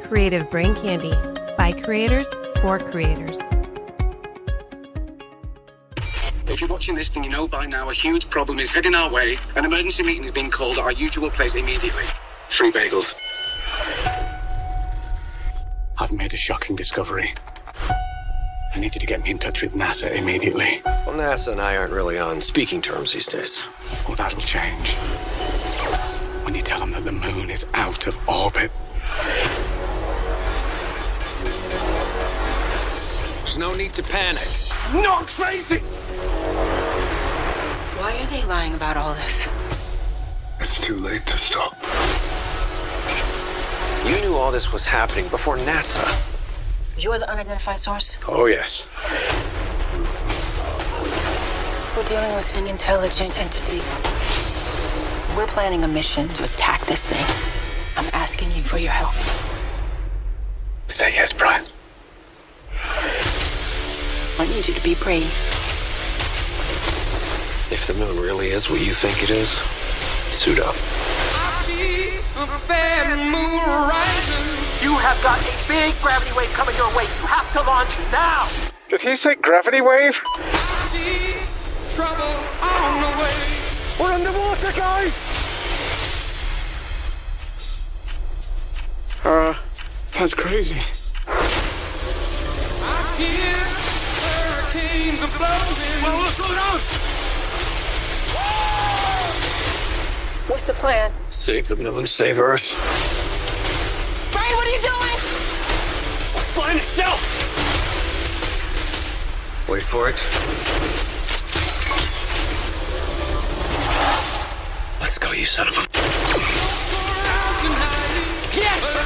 Creative Brain Candy by creators for creators. If you're watching this, then you know by now a huge problem is heading our way. An emergency meeting is being called at our usual place immediately. 3 bagels. I've made a shocking discovery. I need you to get me in touch with NASA immediately. Well, NASA and I aren't really on speaking terms these days. Well, that'll change. When you tell them that the moon is out of orbit. There's no need to panic. Not crazy! Why are they lying about all this? It's too late to stop. You knew all this was happening before NASA. You're the unidentified source? Oh, yes. We're dealing with an intelligent entity. We're planning a mission to attack this thing. I'm asking you for your help. Say yes, Brian. I need you to be brave. If the moon really is what you think it is, suit up. You have got a big gravity wave coming your way. You have to launch now. Did he say gravity wave? Trouble on the way. We're underwater, guys! That's crazy. I hear hurricanes are blowing. Whoa, slow down! What's the plan? Save the moon, save Earth. Brian, what are you doing? Flying itself! Wait for it. Let's go, you son of a... Yes!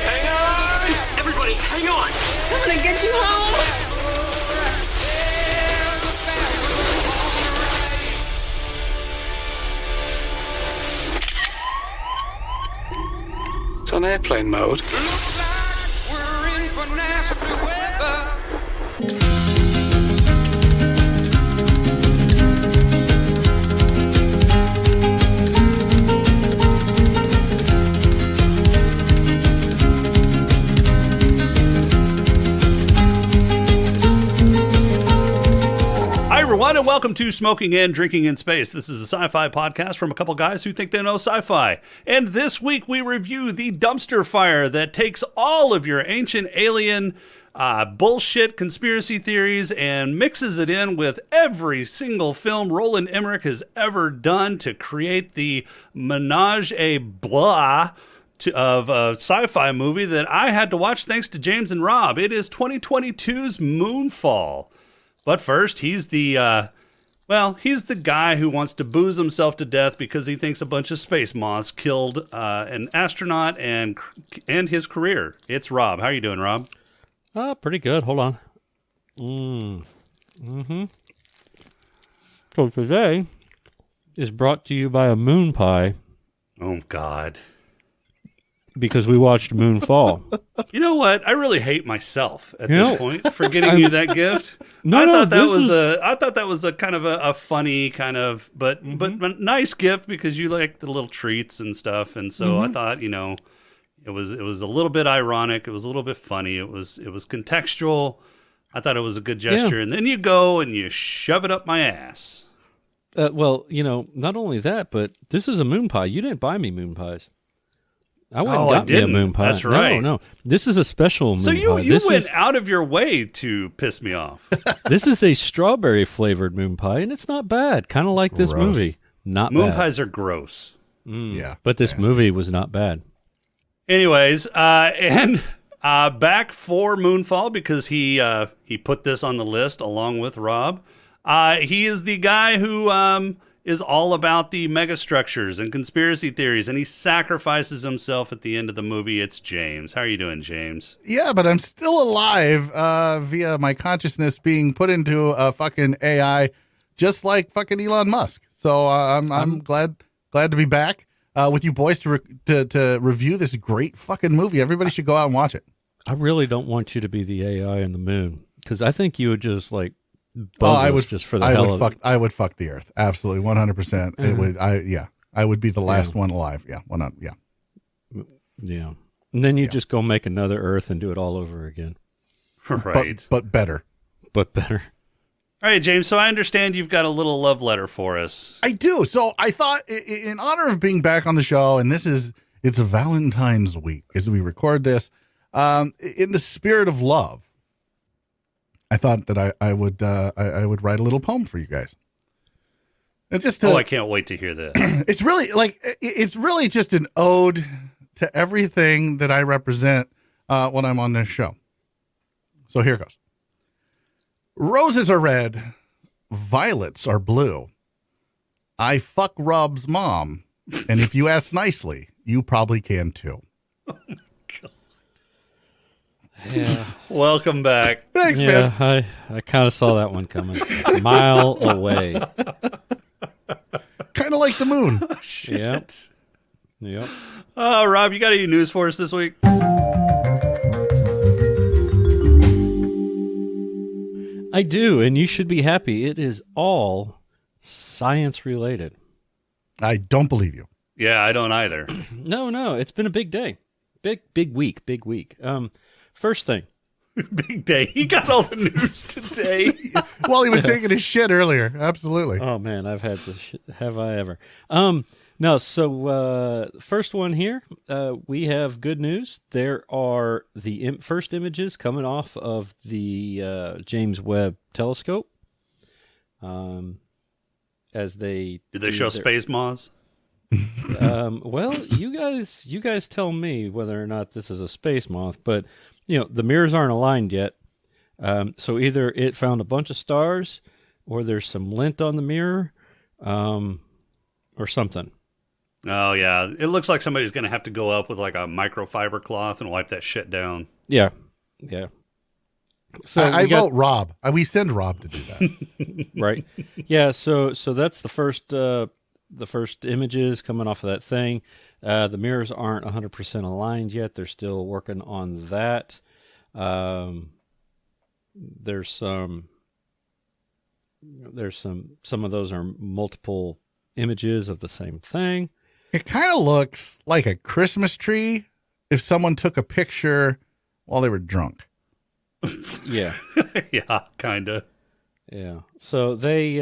Hang on! Everybody, hang on! I'm gonna get you home! It's on airplane mode. Looks like we're in for nasty weather. Hi, everyone, and welcome to Smoking and Drinking in Space. This is a sci-fi podcast from a couple guys who think they know sci-fi. And this week we review the dumpster fire that takes all of your ancient alien bullshit conspiracy theories and mixes it in with every single film Roland Emmerich has ever done to create the menage a blah of a sci-fi movie that I had to watch thanks to James and Rob. It is 2022's Moonfall. But first, he's the guy who wants to booze himself to death because he thinks a bunch of space moths killed an astronaut and his career. It's Rob. How are you doing, Rob? Pretty good. Hold on. So today is brought to you by a moon pie Oh, God. because we watched Moonfall. You know what? I really hate myself at this point for getting you that gift. No, I no, thought that this was a kind of a funny kind of, but nice gift because you like the little treats and stuff, and so I thought, it was a little bit ironic, it was a little bit funny, it was contextual. I thought it was a good gesture, and then you go and you shove it up my ass. Well, not only that, but this is a moon pie. You didn't buy me moon pies. I went and got me a moon pie. That's right. No. This is a special moon pie. So you went out of your way to piss me off. This is a strawberry flavored moon pie, and it's not bad. Kind of like this movie. Not Moon bad. pies are gross. Yeah. But this movie was not bad. Anyways, and back for Moonfall because he put this on the list along with Rob. He is the guy who is all about the megastructures and conspiracy theories, and he sacrifices himself at the end of the movie. It's James. How are you doing, James? Yeah, but I'm still alive via my consciousness being put into a fucking AI, just like fucking Elon Musk. So I'm glad to be back with you boys to review this great fucking movie. Everybody should go out and watch it. I really don't want you to be the AI in the moon because I think you would just like buzz I us would just for the hell of it. I would fuck the Earth. Absolutely, 100%. It would. I would be the last one alive. Yeah, Yeah. And then you just go make another Earth and do it all over again. Right. But better. But better. All right, James, so I understand you've got a little love letter for us. I do. So I thought, in honor of being back on the show, and it's Valentine's week as we record this, in the spirit of love, I thought that I would write a little poem for you guys. And just I can't wait to hear this. It's really just an ode to everything that I represent when I'm on this show. So here goes. Roses are red, violets are blue. I fuck Rob's mom, and if you ask nicely, you probably can too. Oh my God. Yeah. Welcome back. Thanks, man. I kind of saw that one coming a mile away. Kind of like the moon. Shit. Yep. Oh, Rob, you got any news for us this week? I do, and you should be happy. It is all science related. I don't believe you. Yeah, I don't either. No, it's been a big day. Big week. First thing. Big day. He got all the news today. Well, he was taking his shit earlier. Absolutely. Oh man, I've had to. Have I ever? No. So first one here, we have good news. There are the first images coming off of the James Webb Telescope. As they did they show space moths? Well, you guys tell me whether or not this is a space moth, but the mirrors aren't aligned yet. So either it found a bunch of stars, or there's some lint on the mirror, or something. Oh yeah, it looks like somebody's going to have to go up with like a microfiber cloth and wipe that shit down. Yeah. So I vote Rob. We send Rob to do that. Right. Yeah. So that's the first images coming off of that thing. The mirrors aren't 100% aligned yet. They're still working on that. There's some of those are multiple images of the same thing. It kind of looks like a Christmas tree if someone took a picture while they were drunk. Yeah. Yeah, kind of. Yeah. So they,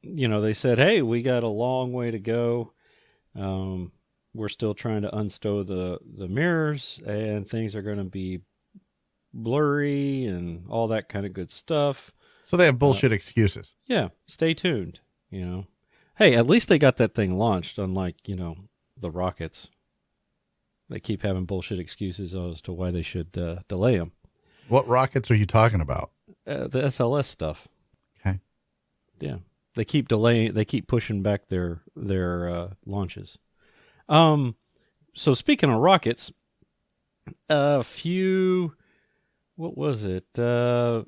they said, hey, we got a long way to go. We're still trying to unstow the mirrors, and things are going to be blurry and all that kind of good stuff. So they have bullshit excuses. Yeah. Stay tuned, Hey, at least they got that thing launched, unlike, the rockets. They keep having bullshit excuses as to why they should delay them. What rockets are you talking about? The SLS stuff. Okay. Yeah. They keep delaying. They keep pushing back their launches. So speaking of rockets, what was it? A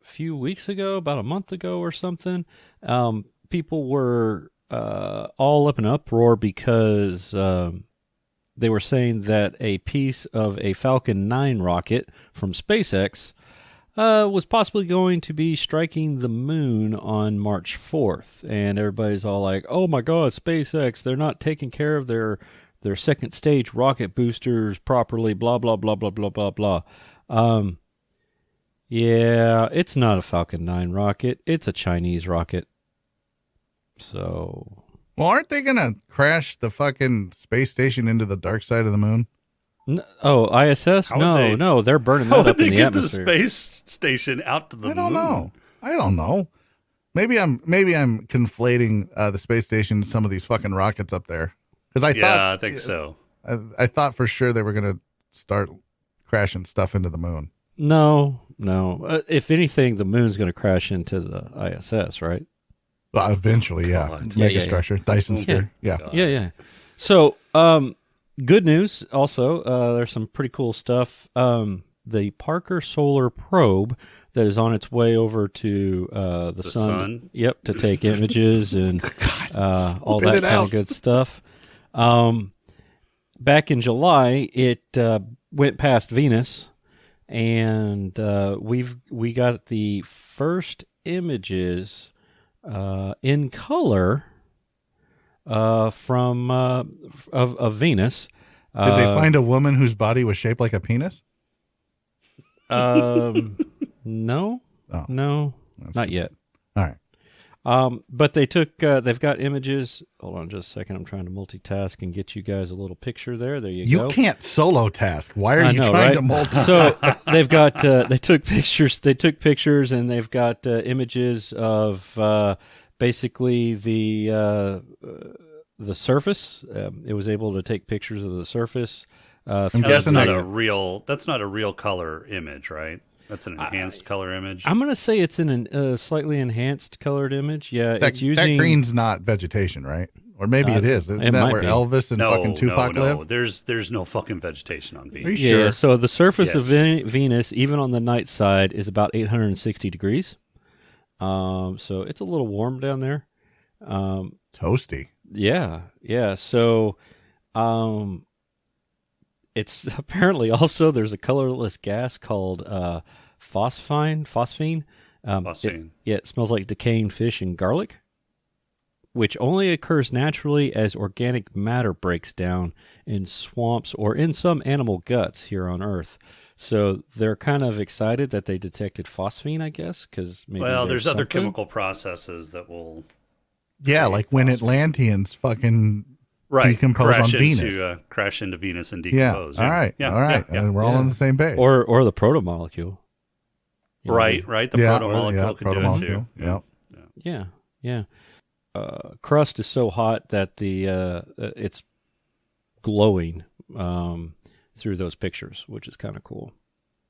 few weeks ago, about a month ago or something, people were all up in uproar because they were saying that a piece of a Falcon 9 rocket from SpaceX was possibly going to be striking the moon on March 4th. And everybody's all like, oh my God, SpaceX, they're not taking care of their second stage rocket boosters properly, blah, blah, blah, blah, blah, blah, blah. Yeah, it's not a Falcon 9 rocket. It's a Chinese rocket. So... Well, aren't they going to crash the fucking space station into the dark side of the moon? ISS? No, they're burning that up in the atmosphere. The space station out to the moon? I don't know. Maybe I'm conflating the space station with some of these fucking rockets up there. Because I think so. I thought for sure they were going to start crashing stuff into the moon. No. If anything, the moon's going to crash into the ISS, right? Well, eventually, yeah. Megastructure, Dyson sphere. Yeah. So, good news also, there's some pretty cool stuff. The Parker Solar Probe that is on its way over to the sun. Yep, to take images and all that kind of good stuff. Back in July, it went past Venus, and we got the first images in color from of Venus. Did they find a woman whose body was shaped like a penis? No, Oh. no, That's not too yet. All right. But they took, they've got images. Hold on just a second. I'm trying to multitask and get you guys a little picture there. There you go. You can't solo task. Why are I you know, trying right? to multitask? So they've got, they took pictures and they've got images of basically the surface. It was able to take pictures of the surface. That's guessing not that- a real. That's not a real color image, right? That's an enhanced color image. I'm going to say it's in a slightly enhanced colored image. Yeah, that, it's using. that green's not vegetation, right? Or maybe it is. Isn't it that might where be. Elvis and fucking Tupac no. live? There's no fucking vegetation on Venus. Are you Yeah, sure? so the surface of Yes. Venus, even on the night side, is about 860 degrees. So it's a little warm down there. Toasty. Yeah. So, it's apparently also there's a colorless gas called phosphine. Phosphine. It smells like decaying fish and garlic, which only occurs naturally as organic matter breaks down in swamps or in some animal guts here on Earth. So they're kind of excited that they detected phosphine, I guess, because maybe Well, there's other something. chemical processes that will Yeah, like when Atlanteans fucking decompose crash on Venus. crash into Venus and Yeah. decompose. All right. Yeah. All right. Yeah. And we're all on the same page. or the protomolecule. You know, Right. The protomolecule can protomolecule. do it too. Yep. Yeah. Crust is so hot that it's glowing through those pictures, which is kind of cool.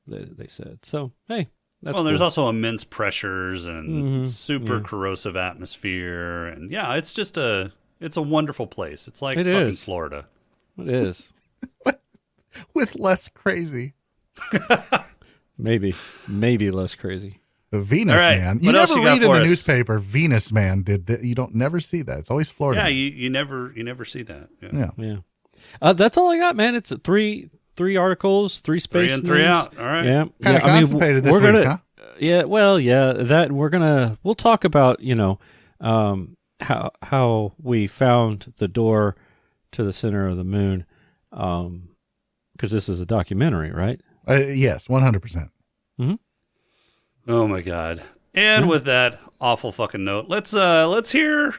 They said so. Hey, that's Well, there's cool. also immense pressures and super corrosive atmosphere, and yeah, it's just it's a wonderful place. It's like It fucking is. Florida. It is With less crazy. maybe less crazy. The Venus All right. Man. What You else never you got read in for the us? newspaper Venus Man did that. You don't never see that. It's always Florida. Yeah, Man. you never see that. Yeah. Yeah. That's all I got, man. It's three articles, three space 3 in, 3 news. out. All right. Yeah. Kind of constipated this we're week, gonna, huh? Yeah, well, yeah, that we'll talk about, how we found the door to the center of the moon, because this is a documentary, right? Yes, 100%. Oh my god. And with that awful fucking note, let's hear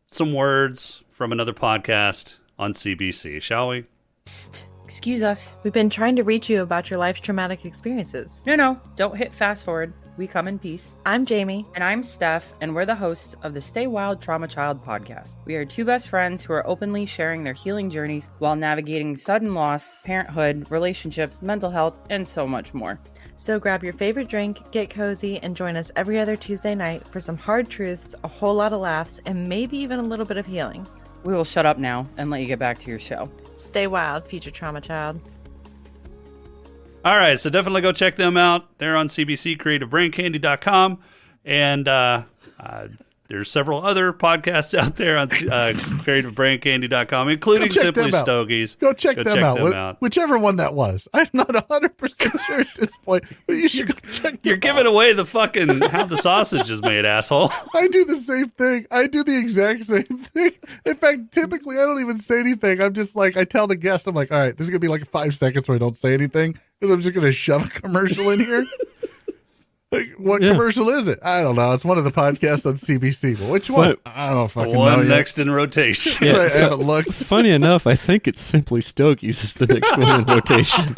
some words from another podcast on CBC, shall we? Psst. Excuse us. We've been trying to reach you about your life's traumatic experiences. No, don't hit fast forward. We come in peace. I'm Jamie. And I'm Steph, and we're the hosts of the Stay Wild Trauma Child podcast. We are two best friends who are openly sharing their healing journeys while navigating sudden loss, parenthood, relationships, mental health, and so much more. So grab your favorite drink, get cozy, and join us every other Tuesday night for some hard truths, a whole lot of laughs, and maybe even a little bit of healing. We will shut up now and let you get back to your show. Stay wild, future trauma child. All right, so definitely go check them out. They're on cbccreativebraincandy.com, and there's several other podcasts out there on creativebraincandy.com, including Go check Simply them out. Stogies. Go check them out. out. Whichever one that was. I'm not 100% sure at this point, but you should go check them You're giving away the fucking how the sausage is made, asshole. I do the same thing. I do the exact same thing. In fact, typically I don't even say anything. I'm just like, I tell the guest, I'm like, all right, there's going to be like 5 seconds where I don't say anything because I'm just going to shove a commercial in here. Like, what commercial is it? I don't know. It's one of the podcasts on CBC. But which one? I don't fucking The know one yet. next in rotation. That's right. I haven't looked. Funny enough, I think it's Simply Stogies is the next one in rotation.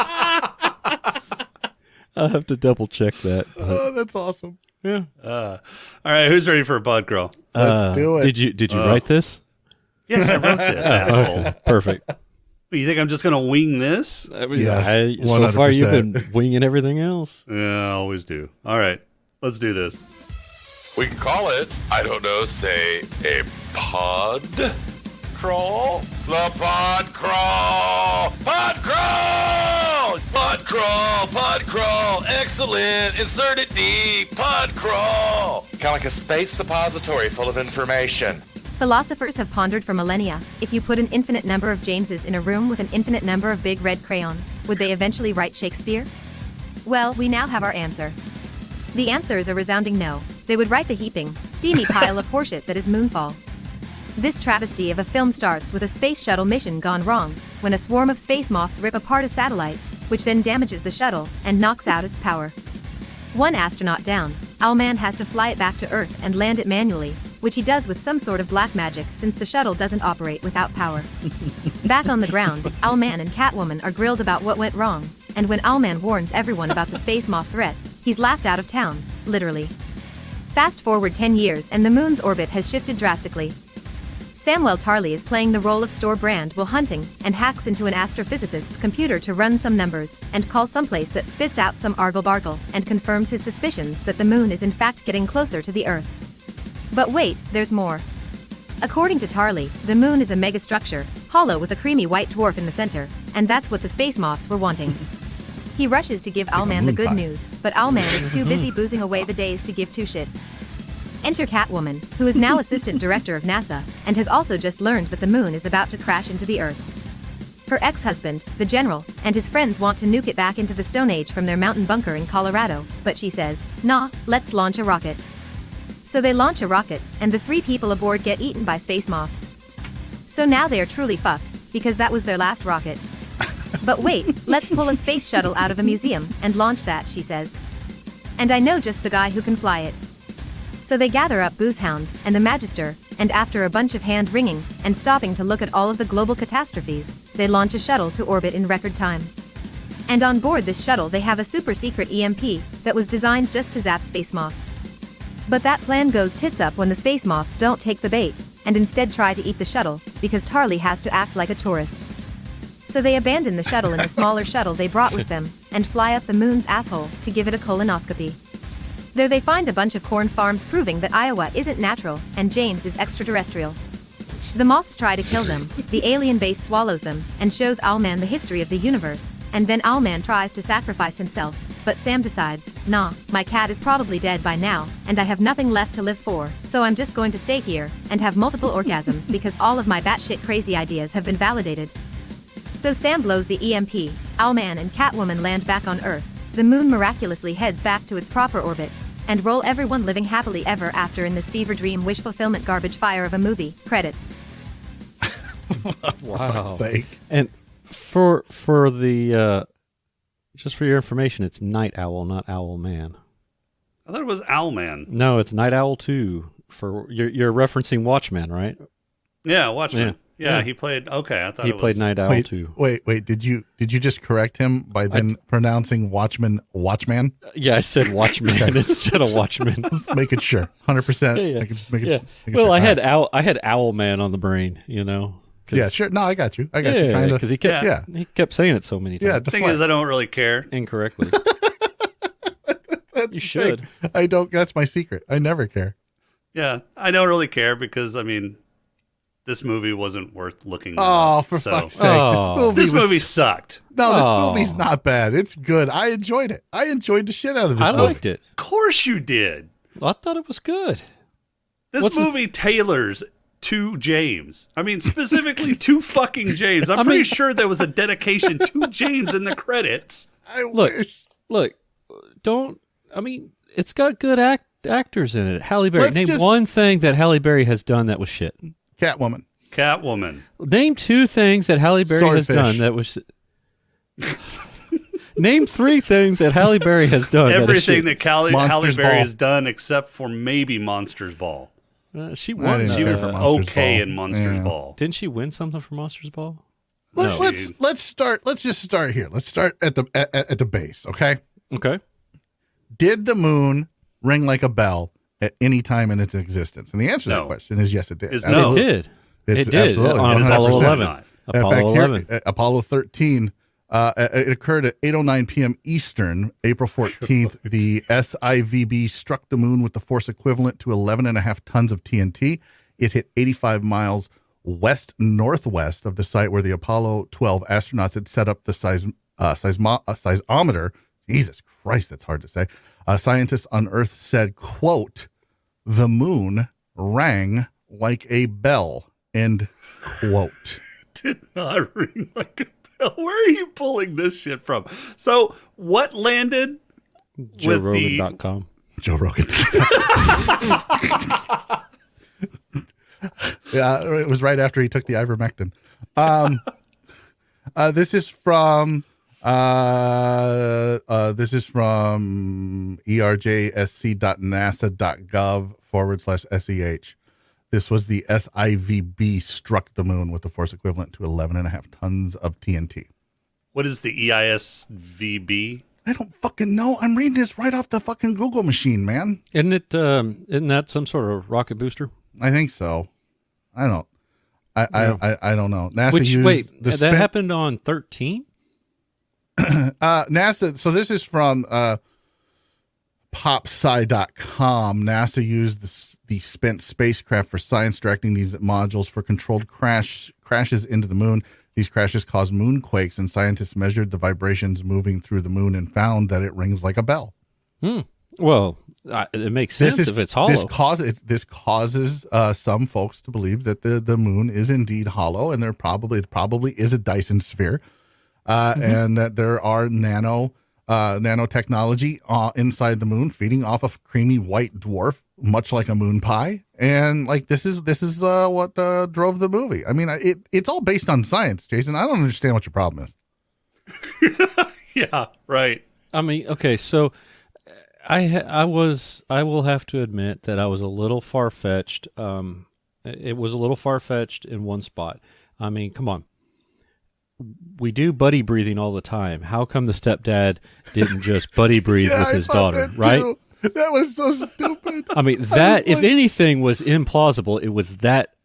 I'll have to double check that. Oh, that's awesome. Yeah. All right, who's ready for a bud girl? Let's do it. Did you write this? Yes, I wrote this, asshole. Perfect. You think I'm just going to wing this? Yes, So far, you've 100%. been winging everything else. Yeah, I always do. All right, let's do this. We can call it, I don't know, say a pod crawl? The pod crawl! Pod crawl! Pod crawl! Pod crawl! Excellent! Insert it deep! Pod crawl! Kind of like a space suppository full of information. Philosophers have pondered for millennia, if you put an infinite number of Jameses in a room with an infinite number of big red crayons, would they eventually write Shakespeare? Well, we now have our answer. The answer is a resounding no. They would write the heaping, steamy pile of horseshit that is Moonfall. This travesty of a film starts with a space shuttle mission gone wrong, when a swarm of space moths rip apart a satellite, which then damages the shuttle and knocks out its power. One astronaut down, Owlman has to fly it back to Earth and land it manually, which he does with some sort of black magic since the shuttle doesn't operate without power. Back on the ground, Owlman and Catwoman are grilled about what went wrong, and when Owlman warns everyone about the space moth threat, he's laughed out of town, literally. Fast forward 10 years and the moon's orbit has shifted drastically. Samuel Tarly is playing the role of Store Brand while hunting, and hacks into an astrophysicist's computer to run some numbers, and calls someplace that spits out some argle-bargle, and confirms his suspicions that the moon is in fact getting closer to the Earth. But wait, there's more. According to Tarly, the moon is a megastructure, hollow with a creamy white dwarf in the center, and that's what the space moths were wanting. He rushes to give Owlman the good news, but Owlman is too busy boozing away the days to give two shit. Enter Catwoman, who is now assistant director of NASA, and has also just learned that the moon is about to crash into the Earth. Her ex-husband, the General, and his friends want to nuke it back into the Stone Age from their mountain bunker in Colorado, but she says, nah, let's launch a rocket. So they launch a rocket, and the 3 people aboard get eaten by space moths. So now they are truly fucked, because that was their last rocket. But wait, let's pull a space shuttle out of a museum, and launch that, she says. And I know just the guy who can fly it. So they gather up Boozehound, and the Magister, and after a bunch of hand-wringing, and stopping to look at all of the global catastrophes, they launch a shuttle to orbit in record time. And on board this shuttle they have a super-secret EMP, that was designed just to zap space moths. But that plan goes tits up when the space moths don't take the bait, and instead try to eat the shuttle, because Tarly has to act like a tourist. So they abandon the shuttle in the smaller shuttle they brought with them, and fly up the moon's asshole to give it a colonoscopy. There they find a bunch of corn farms proving that Iowa isn't natural, and James is extraterrestrial. The moths try to kill them, the alien base swallows them, and shows Owlman the history of the universe, and then Owlman tries to sacrifice himself, but Sam decides, nah, my cat is probably dead by now, and I have nothing left to live for, so I'm just going to stay here, and have multiple orgasms because all of my batshit crazy ideas have been validated. So Sam blows the EMP, Owlman and Catwoman land back on Earth, the moon miraculously heads back to its proper orbit, and roll everyone living happily ever after in this fever dream wish fulfillment garbage fire of a movie. Credits. Wow. Sake. And for the just for your information, it's Night Owl, not Owl Man. I thought it was Owlman. No, it's Night Owl 2. For you're referencing Watchmen, right? Yeah, Watchmen. Yeah. Yeah, he played. Okay, I thought he it was, played Night Owl 2. Wait. Did you just correct him by then pronouncing Watchman? Yeah, I said Watchman instead of Watchman. Just making sure, 100%. Yeah. I can just make it. Yeah. Make it Well, sure. I had Owl Man on the brain, you know. Yeah, sure. No, I got you. Trying to, because he kept saying it so many times. Yeah, The thing is, I don't really care. Incorrectly. That's You should. the thing. I don't. That's my secret. I never care. Yeah, I don't really care because, I mean, this movie wasn't worth looking at. Oh, for fuck's sake! This movie sucked. No, this movie's not bad. It's good. I enjoyed it. I enjoyed the shit out of this I movie. liked it. Of course you did. I thought it was good. This movie tailors to James. I mean, specifically to fucking James. I'm pretty sure there was a dedication to James in the credits. I wish. Look, it's got good actors in it. Halle Berry. Name one thing that Halle Berry has done that was shit. Catwoman. Name 2 things that Halle Berry has done that was. Name 3 things that Halle Berry has done. Everything that Halle Monsters Berry Ball. has done, except for maybe Monsters Ball. She won. She was Monsters okay Ball. in Monsters Ball. Didn't she win something for Monsters Ball? Let's start. Let's just start here. Let's start at the base. Okay. Okay. Did the moon ring like a bell at any time in its existence? And the answer to that question is yes, it did. No. It did. It did. Absolutely. On Apollo 100%. 11. Not. Apollo In fact, 11. Apollo 13. It occurred at 8:09 p.m. Eastern, April 14th. The SIVB struck the moon with the force equivalent to 11.5 tons of TNT. It hit 85 miles west-northwest of the site where the Apollo 12 astronauts had set up the seismometer. Jesus Christ, that's hard to say. Scientists on Earth said, quote, "The moon rang like a bell," end quote. Did not ring like a bell. Where are you pulling this shit from? So what landed with JoeRogan.com. Joe Rogan. Yeah, it was right after he took the ivermectin. This is from erjsc.nasa.gov/SEH. This was the SIVB struck the moon with a force equivalent to 11.5 tons of TNT. What is the EISVB? I don't fucking know. I'm reading this right off the fucking Google machine, man. Isn't that some sort of rocket booster? I think so. I don't know. NASA used that happened on 13? NASA. So this is from popsci.com. NASA used the spent spacecraft for science, directing these modules for controlled crashes into the moon. These crashes caused moonquakes, and scientists measured the vibrations moving through the moon and found that it rings like a bell. Well, it makes sense if it's hollow. This causes some folks to believe that the moon is indeed hollow, and it probably is a Dyson sphere, and that there are nanotechnology inside the moon feeding off a creamy white dwarf, much like a moon pie. And like this is what drove the movie. I mean, it's all based on science, Jason. I don't understand what your problem is. Yeah, right. I mean, okay, so I will have to admit that I was a little far-fetched. It was a little far-fetched in one spot. I mean, come on. We do buddy breathing all the time. How come the stepdad didn't just buddy breathe with his daughter, right? Too. That was so stupid. I mean, if anything was implausible, it was that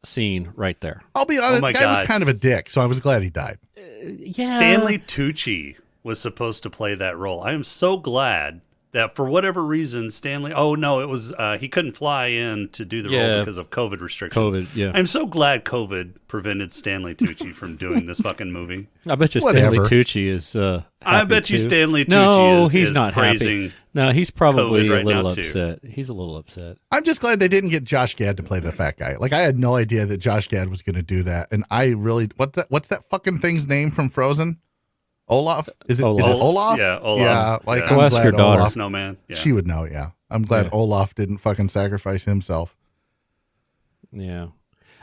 scene right there. I'll be honest, the guy was kind of a dick, so I was glad he died. Yeah. Stanley Tucci was supposed to play that role. I am so glad that for whatever reason, Stanley... Oh, no, it was... he couldn't fly in to do the role because of COVID restrictions. I'm so glad COVID prevented Stanley Tucci from doing this fucking movie. I bet you Stanley Tucci is I bet you too. Stanley Tucci he's not praising happy. No, he's probably COVID right a little now, upset. He's a little upset. I'm just glad they didn't get Josh Gad to play the fat guy. Like, I had no idea that Josh Gad was going to do that. And I really... What's that fucking thing's name from Frozen? Olaf? Is it Olaf? Yeah, Olaf. Yeah, like, yeah. I'm glad your daughter. Olaf, Snowman. Yeah. She would know, yeah. I'm glad Olaf didn't fucking sacrifice himself. Yeah.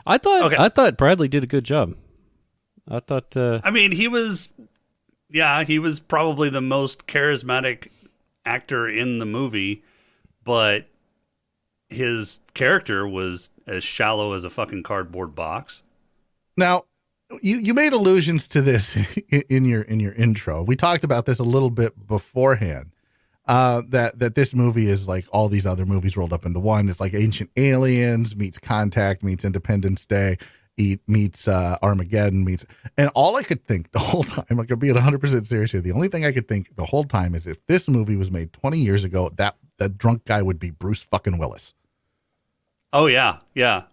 I thought Bradley did a good job. I thought... I mean, he was probably the most charismatic actor in the movie, but his character was as shallow as a fucking cardboard box. Now, you made allusions to this in your intro. We talked about this a little bit beforehand. That this movie is like all these other movies rolled up into one. It's like Ancient Aliens meets Contact meets Independence Day meets Armageddon meets, and all I could think the whole time, like I'm being 100% serious here, the only thing I could think the whole time is if this movie was made 20 years ago, that drunk guy would be Bruce fucking Willis. Oh yeah,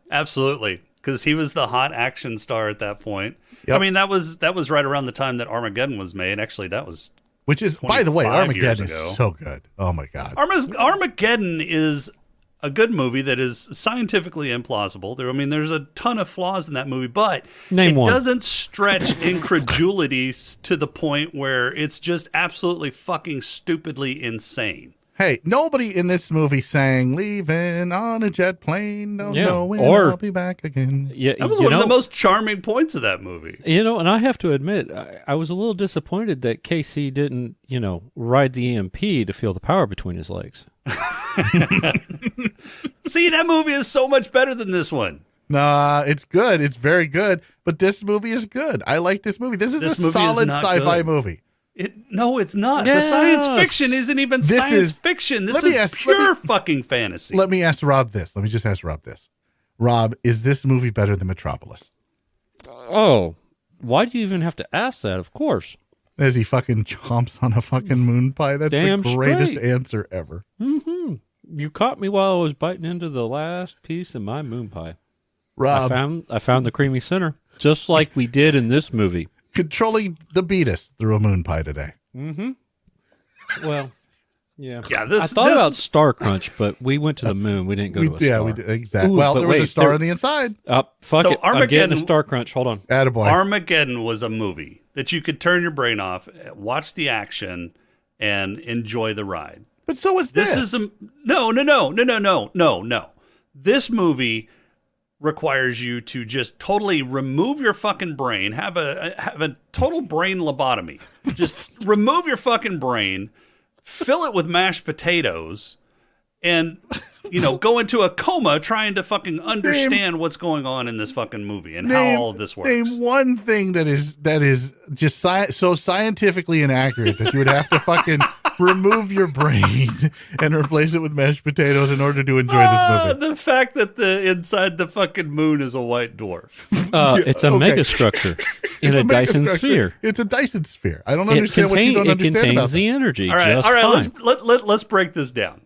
absolutely. Because he was the hot action star at that point. Yep. I mean, that was right around the time that Armageddon was made. Actually, that was, which is, by the way, Armageddon is so good. Oh my god, Armageddon is a good movie that is scientifically implausible. There's a ton of flaws in that movie, but doesn't stretch incredulity to the point where it's just absolutely fucking stupidly insane. Hey, nobody in this movie sang "Leaving on a Jet Plane, don't know when I'll be back again." Yeah, that was one of the most charming points of that movie. And I have to admit, I was a little disappointed that Casey didn't, ride the EMP to feel the power between his legs. See, that movie is so much better than this one. Nah, it's good. It's very good. But this movie is good. I like this movie. This is a solid sci-fi movie. No, it's not. Yes. The science fiction isn't even science fiction. This is pure fucking fantasy. Let me ask Rob this. Let me just ask Rob this. Rob, is this movie better than Metropolis? Oh, why do you even have to ask that? Of course. As he fucking chomps on a fucking moon pie. That's damn the greatest straight. Answer ever. Mm-hmm. You caught me while I was biting into the last piece of my moon pie. Rob, I found the creamy center, just like we did in this movie. Controlling the beatus through a moon pie today. Mm-hmm. Well, yeah. I thought about Star Crunch, but we went to the moon. We didn't go to a star. Yeah, we did. Exactly. Ooh, well, there was a star on the inside. Fuck it. I'm getting a Star Crunch. Hold on. Attaboy. Armageddon was a movie that you could turn your brain off, watch the action, and enjoy the ride. But so is this. No. This movie requires you to just totally remove your fucking brain, have a total brain lobotomy. Just remove your fucking brain, fill it with mashed potatoes, and go into a coma trying to fucking understand what's going on in this fucking movie and how all of this works. Name one thing that is just so scientifically inaccurate that you would have to fucking remove your brain and replace it with mashed potatoes in order to enjoy this movie. The fact that the inside the fucking moon is a white dwarf. It's a megastructure in a Dyson sphere. It's a Dyson sphere. I don't understand what you don't understand about it. Contains the energy. All right, fine. Let's break this down.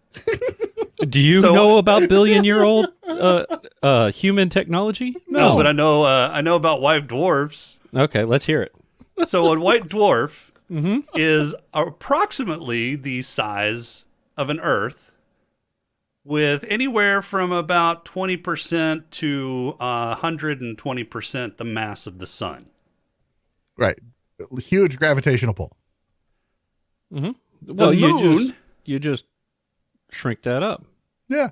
Do you know about billion-year-old human technology? No, but I know about white dwarfs. Okay, let's hear it. So a white dwarf is approximately the size of an Earth, with anywhere from about 20% to 120% the mass of the sun. Right, huge gravitational pull. Mm-hmm. Well, you just shrink that up. Yeah.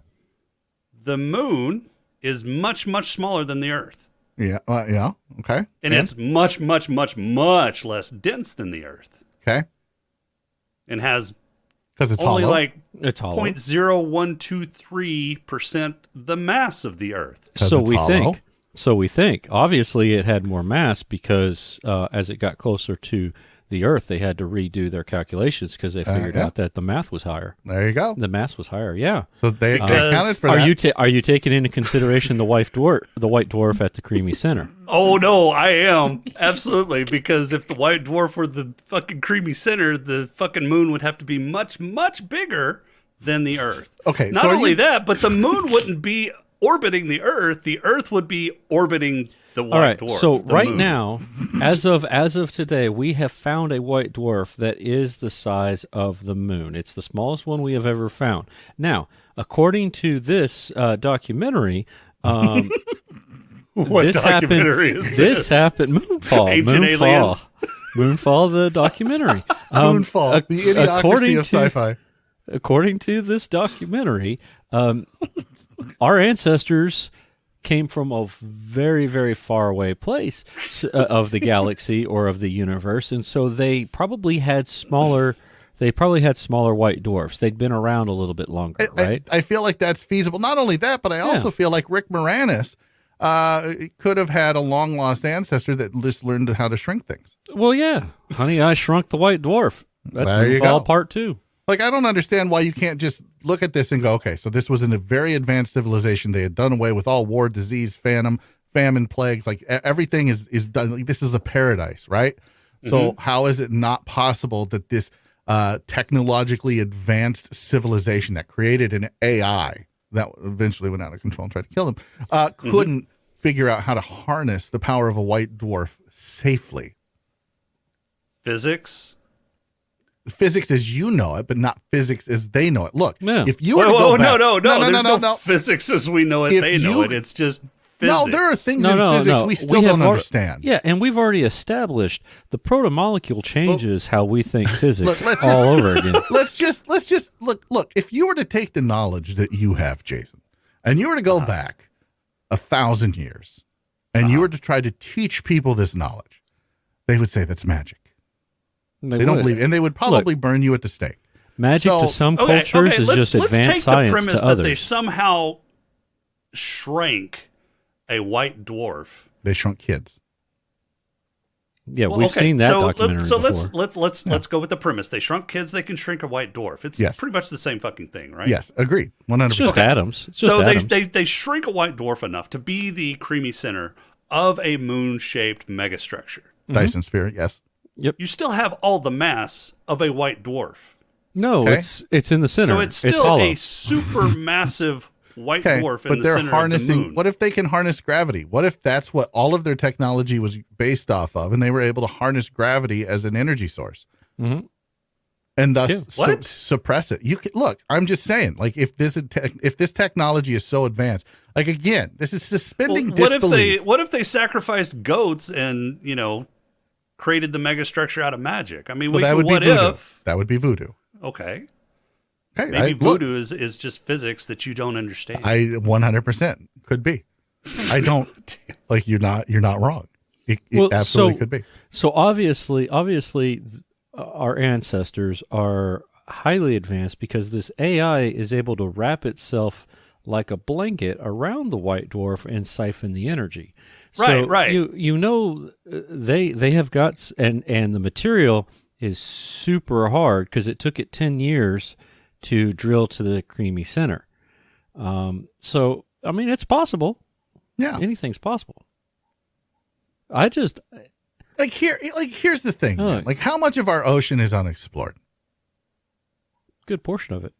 The moon is much, much smaller than the Earth. Yeah. Okay. And it's much, much, much, much less dense than the Earth. Okay. And has because it's only hollow. It's hollow. 0.0123% the mass of the Earth. So we think. Obviously, it had more mass because as it got closer to the Earth, they had to redo their calculations because they figured out that the math was higher. There you go. The mass was higher. Yeah. So they accounted for that. Are you taking into consideration the white dwarf at the creamy center? Oh no, I am absolutely, because if the white dwarf were the fucking creamy center, the fucking moon would have to be much, much bigger than the Earth. Okay. Not only that, but the moon wouldn't be orbiting the Earth. The Earth would be orbiting the white dwarf. So right moon. now, as of today, we have found a white dwarf that is the size of the moon. It's the smallest one we have ever found. Now, according to this documentary, what this documentary is this? This happened. Moonfall. Ancient aliens. Moonfall, the documentary. Moonfall, the idiocracy of sci-fi. According to this documentary, our ancestors came from a very, very far away place of the galaxy or of the universe, and so they probably had smaller white dwarfs. They'd been around a little bit longer, right? I feel like that's feasible. Not only that, but I also feel like Rick Moranis could have had a long lost ancestor that just learned how to shrink things. Well, yeah. Honey, I Shrunk the White Dwarf. That's Moonfall Part 2. Like, I don't understand why you can't just look at this and go, okay, so this was in a very advanced civilization. They had done away with all war, disease, famine, plagues. Like, everything is done. Like, this is a paradise, right? Mm-hmm. So how is it not possible that this technologically advanced civilization that created an AI that eventually went out of control and tried to kill them couldn't figure out how to harness the power of a white dwarf safely? Physics as you know it, but not physics as they know it. Look, if you were to go back, no, there's no physics as we know it, they know it. It's just physics. No, there are things in physics we still don't understand. Yeah, and we've already established the protomolecule changes how we think physics all over again. Let's just look. If you were to take the knowledge that you have, Jason, and you were to go back 1,000 years, and you were to try to teach people this knowledge, they would say that's magic. They don't believe it, and they would probably burn you at the stake. Magic to some cultures is just advanced science the premise to others. That they somehow shrank a white dwarf. They shrunk kids. Yeah, we've seen that documentary before. Let's go with the premise. They shrunk kids. They can shrink a white dwarf. It's pretty much the same fucking thing, right? Yes, agreed. 100%. It's just atoms. They shrink a white dwarf enough to be the creamy center of a moon-shaped megastructure. Dyson sphere. Yes. Yep. You still have all the mass of a white dwarf. No, it's in the center. So it's still a super massive white dwarf in the center of the moon. What if they can harness gravity? What if that's what all of their technology was based off of, and they were able to harness gravity as an energy source, and thus suppress it? Look. I'm just saying, like, if this technology is so advanced, like, again, this is suspending disbelief. What if they sacrificed goats and created the megastructure out of magic? I mean, that would be voodoo. That would be voodoo. Okay. Maybe voodoo is just physics that you don't understand. 100% could be. I don't like you're not wrong. It absolutely could be. So obviously, our ancestors are highly advanced because this AI is able to wrap itself like a blanket around the white dwarf and siphon the energy. So right. You know they have got and the material is super hard because it took it 10 years to drill to the creamy center. So I mean, it's possible. Yeah, anything's possible. I just here's the thing. Man. Like, how much of our ocean is unexplored? Good portion of it.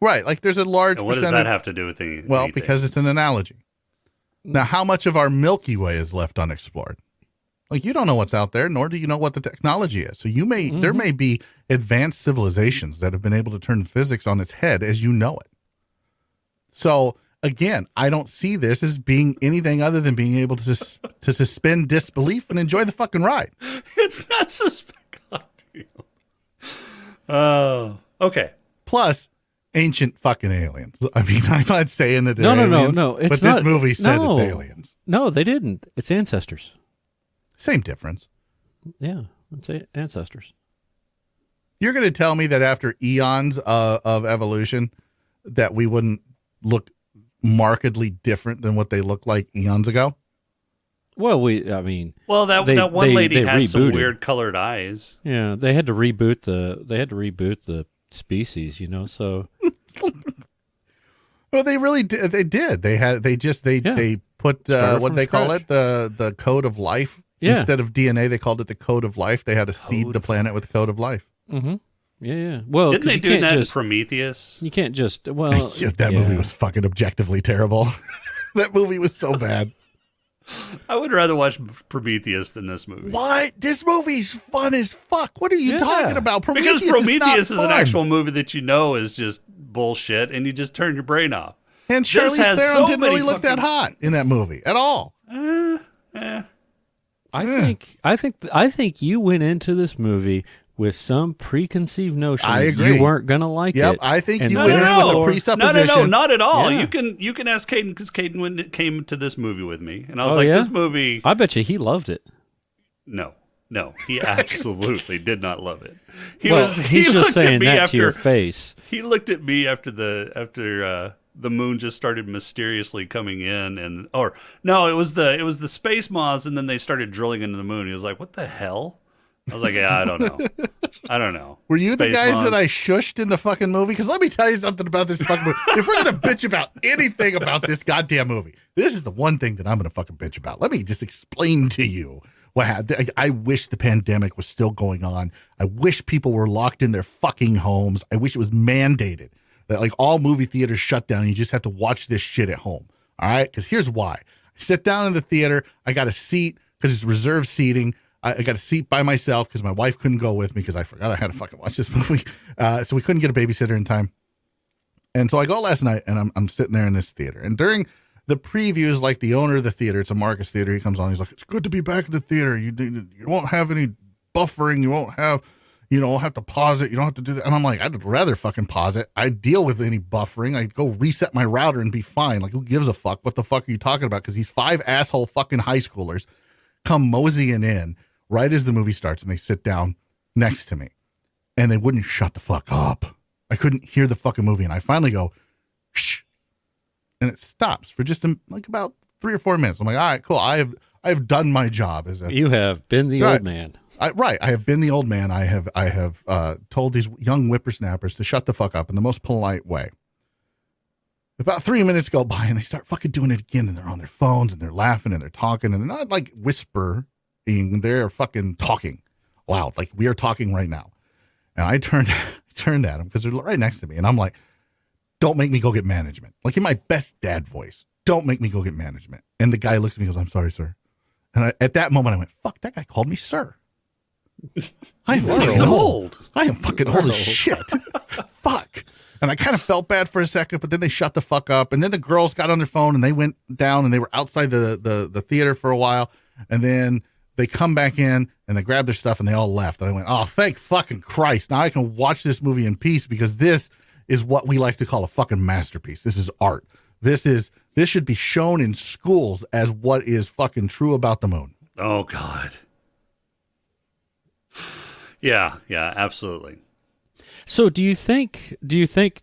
Right. Like, there's a large. And what does that have to do with anything? Well, because it's an analogy. Now, how much of our Milky Way is left unexplored? Like, you don't know what's out there, nor do you know what the technology is. So there may be advanced civilizations that have been able to turn physics on its head as you know it. So again, I don't see this as being anything other than being able to suspend disbelief and enjoy the fucking ride. It's not suspend. God damn. Oh, okay. Plus, ancient fucking aliens. I mean, I'm not saying that they're aliens. No. But this movie said it's aliens. No, they didn't. It's ancestors. Same difference. Yeah, it's ancestors. You're going to tell me that after eons of evolution that we wouldn't look markedly different than what they looked like eons ago? Well, that one lady had rebooted. some weird colored eyes. Yeah, they had to reboot the species, you know, so well, they really did. They did. They put what they call it, the code of life. Yeah. Instead of DNA, they called it the code of life. They had to seed the planet with the code of life. Mm-hmm. Yeah. Well, didn't they do that in Prometheus? You can't just that movie was fucking objectively terrible. That movie was so bad. I would rather watch Prometheus than this movie. What? This movie's fun as fuck. What are you talking about? Because Prometheus is an actual movie that you know is just bullshit, and you just turn your brain off. And Charlize Theron didn't really look that hot in that movie at all. I think you went into this movie with some preconceived notion I agree. You weren't going to like it. Yep, I think you went in with a presupposition. No, not at all. Yeah. You can ask Caden, because Caden came to this movie with me, and I was this movie. I bet you he loved it. No, he absolutely did not love it. He's just saying that to your face. He looked at me after the moon just started mysteriously coming in, it was the space moths, and then they started drilling into the moon. He was like, "What the hell?" I was like, "Yeah, I don't know." Were you Space the guys moths. that I shushed in the fucking movie? Because let me tell you something about this fucking movie. If we're gonna bitch about anything about this goddamn movie, this is the one thing that I'm gonna fucking bitch about. Let me just explain to you what happened. I wish the pandemic was still going on. I wish people were locked in their fucking homes. I wish it was mandated that like all movie theaters shut down and you just have to watch this shit at home. All right? Because here's why. I sit down in the theater. I got a seat because it's reserved seating. I got a seat by myself because my wife couldn't go with me because I forgot I had to fucking watch this movie. So we couldn't get a babysitter in time. And so I go last night and I'm sitting there in this theater. And during the previews, like the owner of the theater, it's a Marcus Theater. He comes on. He's like, "It's good to be back in the theater. You won't have any buffering. You won't have, have to pause it. You don't have to do that." And I'm like, I'd rather fucking pause it. I deal with any buffering. I go reset my router and be fine. Like, who gives a fuck? What the fuck are you talking about? Because these 5 asshole fucking high schoolers come moseying in right as the movie starts, and they sit down next to me, and they wouldn't shut the fuck up. I couldn't hear the fucking movie, and I finally go, "Shh," and it stops for just about 3 or 4 minutes. I'm like, all right, cool. I have done my job as a. You have been the old man. I have been the old man. I have told these young whippersnappers to shut the fuck up in the most polite way. About 3 minutes go by, and they start fucking doing it again, and they're on their phones, and they're laughing, and they're talking, and they're not like whispering. They're fucking talking loud, like we are talking right now. And I turned at them because they're right next to me, and I'm like, "Don't make me go get management." Like in my best dad voice, "Don't make me go get management." And the guy looks at me and goes, "I'm sorry, sir." And at that moment, I went, "Fuck, that guy called me sir." I am fucking old. I am fucking old as shit. Fuck. And I kind of felt bad for a second, but then they shut the fuck up. And then the girls got on their phone and they went down and they were outside the theater for a while. And then they come back in and they grabbed their stuff and they all left. And I went, "Oh, thank fucking Christ. Now I can watch this movie in peace because this is what we like to call a fucking masterpiece. This is art. This is This should be shown in schools as what is fucking true about the moon. Oh, God. Yeah, absolutely. So do you think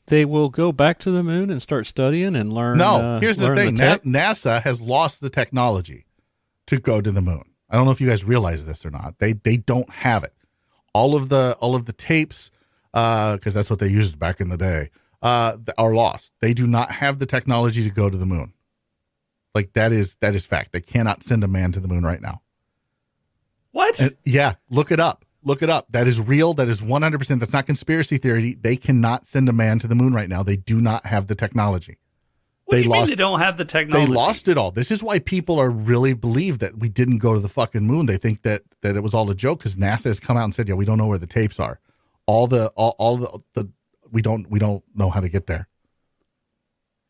they will go back to the moon and start studying and learn? No, here's the learn thing. tech? NASA has lost the technology to go to the moon. I don't know if you guys realize this or not. They don't have it. All of the tapes, because that's what they used back in the day, are lost. They do not have the technology to go to the moon. Like that is fact. They cannot send a man to the moon right now. What? Yeah, look it up. Look it up. That is real. That is 100%. That's not conspiracy theory. They cannot send a man to the moon right now. They do not have the technology. What do you mean they don't have the technology? They lost it all. This is why people are really believe that we didn't go to the fucking moon. They think that it was all a joke because NASA has come out and said, yeah, we don't know where the tapes are. All the we don't know how to get there.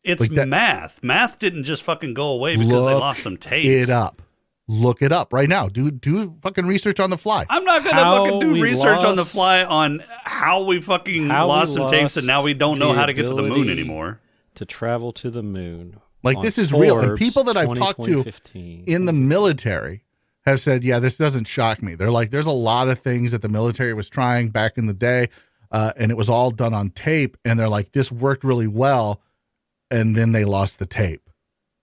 It's like math. Math didn't just fucking go away because they lost some tapes. Look it up right now. Do fucking research on the fly. I'm not going to fucking do research on the fly on how we fucking lost some tapes and now we don't know how to get to the moon anymore. To travel to the moon. Like this is real. And people that I've talked to in the military have said, yeah, this doesn't shock me. They're like, there's a lot of things that the military was trying back in the day and it was all done on tape. And they're like, this worked really well. And then they lost the tape.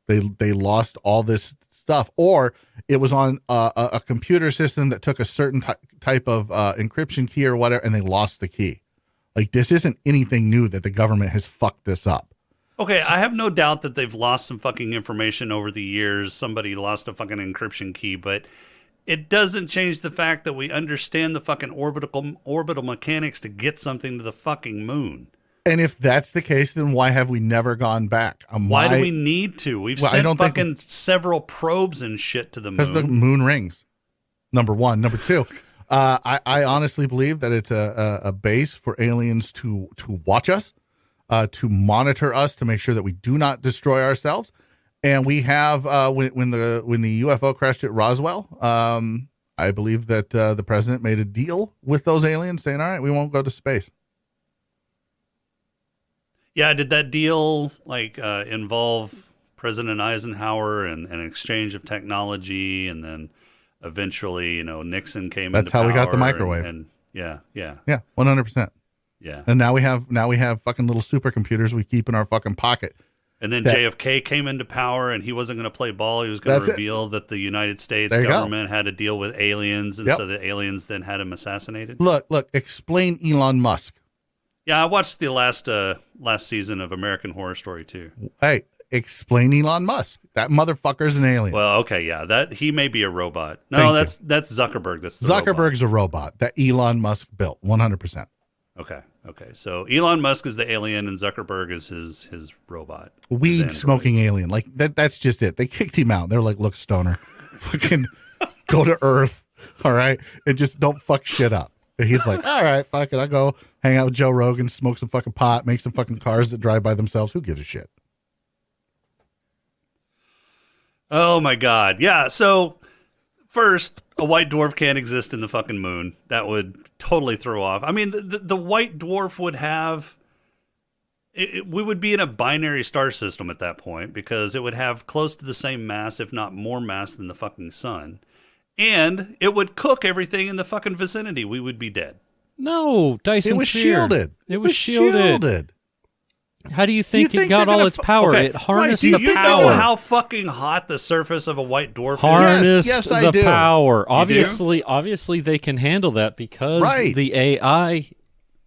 They lost all this stuff, or it was on a computer system that took a certain type of encryption key or whatever, and they lost the key. Like this isn't anything new that the government has fucked this up. Okay, I have no doubt that they've lost some fucking information over the years. Somebody lost a fucking encryption key, but it doesn't change the fact that we understand the fucking orbital mechanics to get something to the fucking moon. And if that's the case, then why have we never gone back? Why do we need to? We've sent fucking several probes and shit to the moon. Because the moon rings, number one. Number two, I honestly believe that it's a base for aliens to watch us, to monitor us, to make sure that we do not destroy ourselves. And we have, when the UFO crashed at Roswell, I believe that the president made a deal with those aliens saying, all right, we won't go to space. Yeah, did that deal involve President Eisenhower and an exchange of technology, and then eventually, Nixon came? That's how we got the microwave. And yeah, 100%. Yeah, and now we have fucking little supercomputers we keep in our fucking pocket. And then JFK came into power, and he wasn't going to play ball. He was going to reveal that the United States government had to deal with aliens, and so the aliens then had him assassinated. Look! Explain Elon Musk. Yeah, I watched the last season of American Horror Story too. Hey, explain Elon Musk. That motherfucker's an alien. Well, okay, yeah, that he may be a robot. No, that's Zuckerberg. That's the Zuckerberg's robot. A robot that Elon Musk built. 100%. Okay. So Elon Musk is the alien, and Zuckerberg is his robot. Weed smoking alien. Like that's just it. They kicked him out. They're like, look, stoner, fucking go to Earth, all right, and just don't fuck shit up. And he's like, all right, fuck it. I'll go hang out with Joe Rogan, smoke some fucking pot, make some fucking cars that drive by themselves. Who gives a shit? Oh my God. Yeah. So first, a white dwarf can't exist in the fucking moon. That would totally throw off. I mean, the white dwarf would have, we would be in a binary star system at that point because it would have close to the same mass, if not more mass than the fucking sun. And it would cook everything in the fucking vicinity. We would be dead. No, Dyson It was sphere. shielded. It was shielded. How do you think it got all its power? Okay, it harnessed do the you power. know how fucking hot the surface of a white dwarf Harnessed Yes, I the do. power. You Obviously, they can handle that because the AI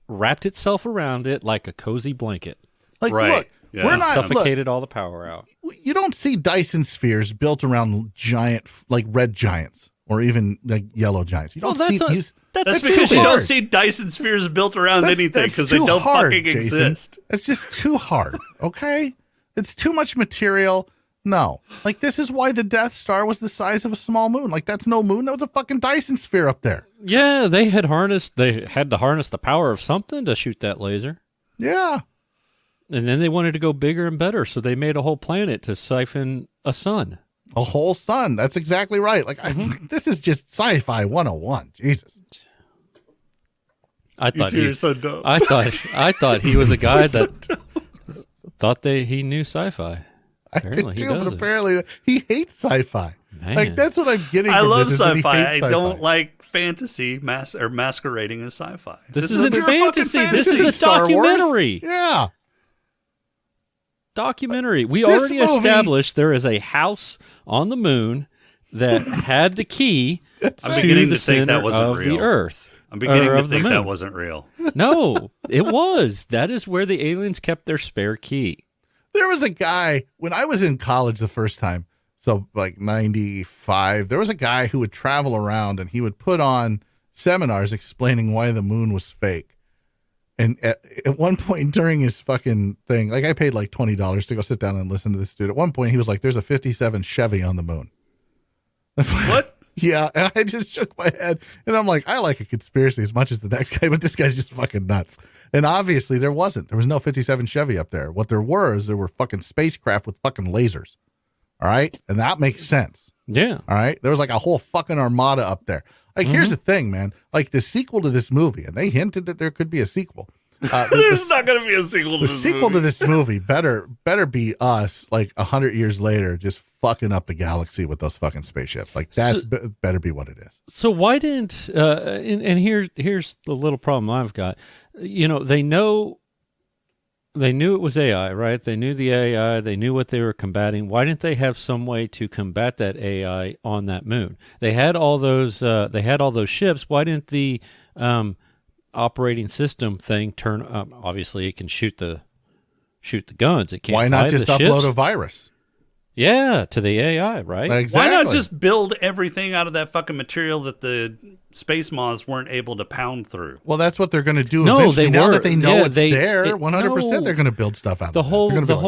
wrapped itself around it like a cozy blanket. Like, Right. look, Yeah. we're And not suffocated all the power out. Look, you don't see Dyson spheres built around giant, like red giants or even like yellow giants. You don't see these. That's too because you hard. don't see Dyson spheres built around anything That's because they too don't hard, fucking Jason. exist. It's just too hard. Okay, it's too much material. No, like this is why the Death Star was the size of a small moon. Like that's no moon. That was a fucking Dyson sphere up there. Yeah, they had to harness the power of something to shoot that laser. Yeah. And then they wanted to go bigger and better, so they made a whole planet to siphon a sun. A whole sun. That's exactly right. Like this is just sci-fi 101. Jesus. I thought You're so dumb. I thought he was a guy that thought he knew sci-fi. Apparently did he too, but doesn't. apparently he hates sci-fi. Man. Like that's what I'm getting. I from love this is that he sci-fi. hates I don't sci-fi. like fantasy masquerading as sci-fi. This isn't pure fucking fantasy. This isn't is a Star Wars. documentary. Yeah. Documentary. We This already movie- established there is a house on the moon that had the key I'm beginning the to think that center wasn't of real. the Earth. I'm beginning or to of the think that moon. wasn't real. No, it was. That is where the aliens kept their spare key. There was a guy when I was in college the first time, so like 95, there was a guy who would travel around and he would put on seminars explaining why the moon was fake. And at one point during his fucking thing, like I paid like $20 to go sit down and listen to this dude. At one point he was like, there's a 57 Chevy on the moon. What? Yeah, and I just shook my head, and I'm like, I like a conspiracy as much as the next guy, but this guy's just fucking nuts. And obviously there wasn't. There was no 57 Chevy up there. What there were fucking spacecraft with fucking lasers. All right? And that makes sense. Yeah. All right? There was like a whole fucking armada up there. Like, here's the thing, man. Like, the sequel to this movie, and they hinted that there could be a sequel. There's not going to be a sequel to The this sequel movie. to this movie better be us like 100 years later just fucking up the galaxy with those fucking spaceships. Like that's better be what it is. So why didn't and here's the little problem I've got. You know, they knew it was AI, right? They knew the AI, they knew what they were combating. Why didn't they have some way to combat that AI on that moon? They had all those ships. Why didn't the operating system thing turn up? Obviously it can shoot the guns. It can't Why not fly just the upload ships. a virus? Yeah, to the AI, right? Exactly. Why not just build everything out of that fucking material that the space moths weren't able to pound through? Well, that's what they're going to do No, eventually. they Now were. that they know Yeah, it's there, 100% no. they're going to build stuff out The of it. whole They're gonna be the like,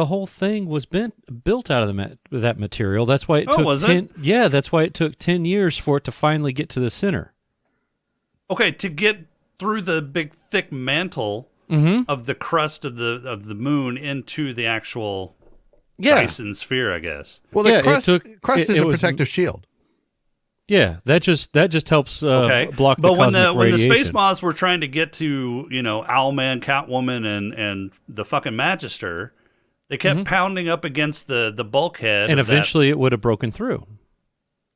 whole oh. thing was built out of that material. That's why it Oh, took was 10 it? Yeah, that's why it took 10 years for it to finally get to the center. Okay, to get through the big thick mantle of the crust of the moon into the actual Dyson sphere, I guess. Well, the Yeah, crust is it a was- protective shield. Yeah, that just helps Okay, block the but when cosmic when the radiation. space moths were trying to get to Owlman, Catwoman, and the fucking Magister, they kept pounding up against the bulkhead, and of that- eventually it would have broken through.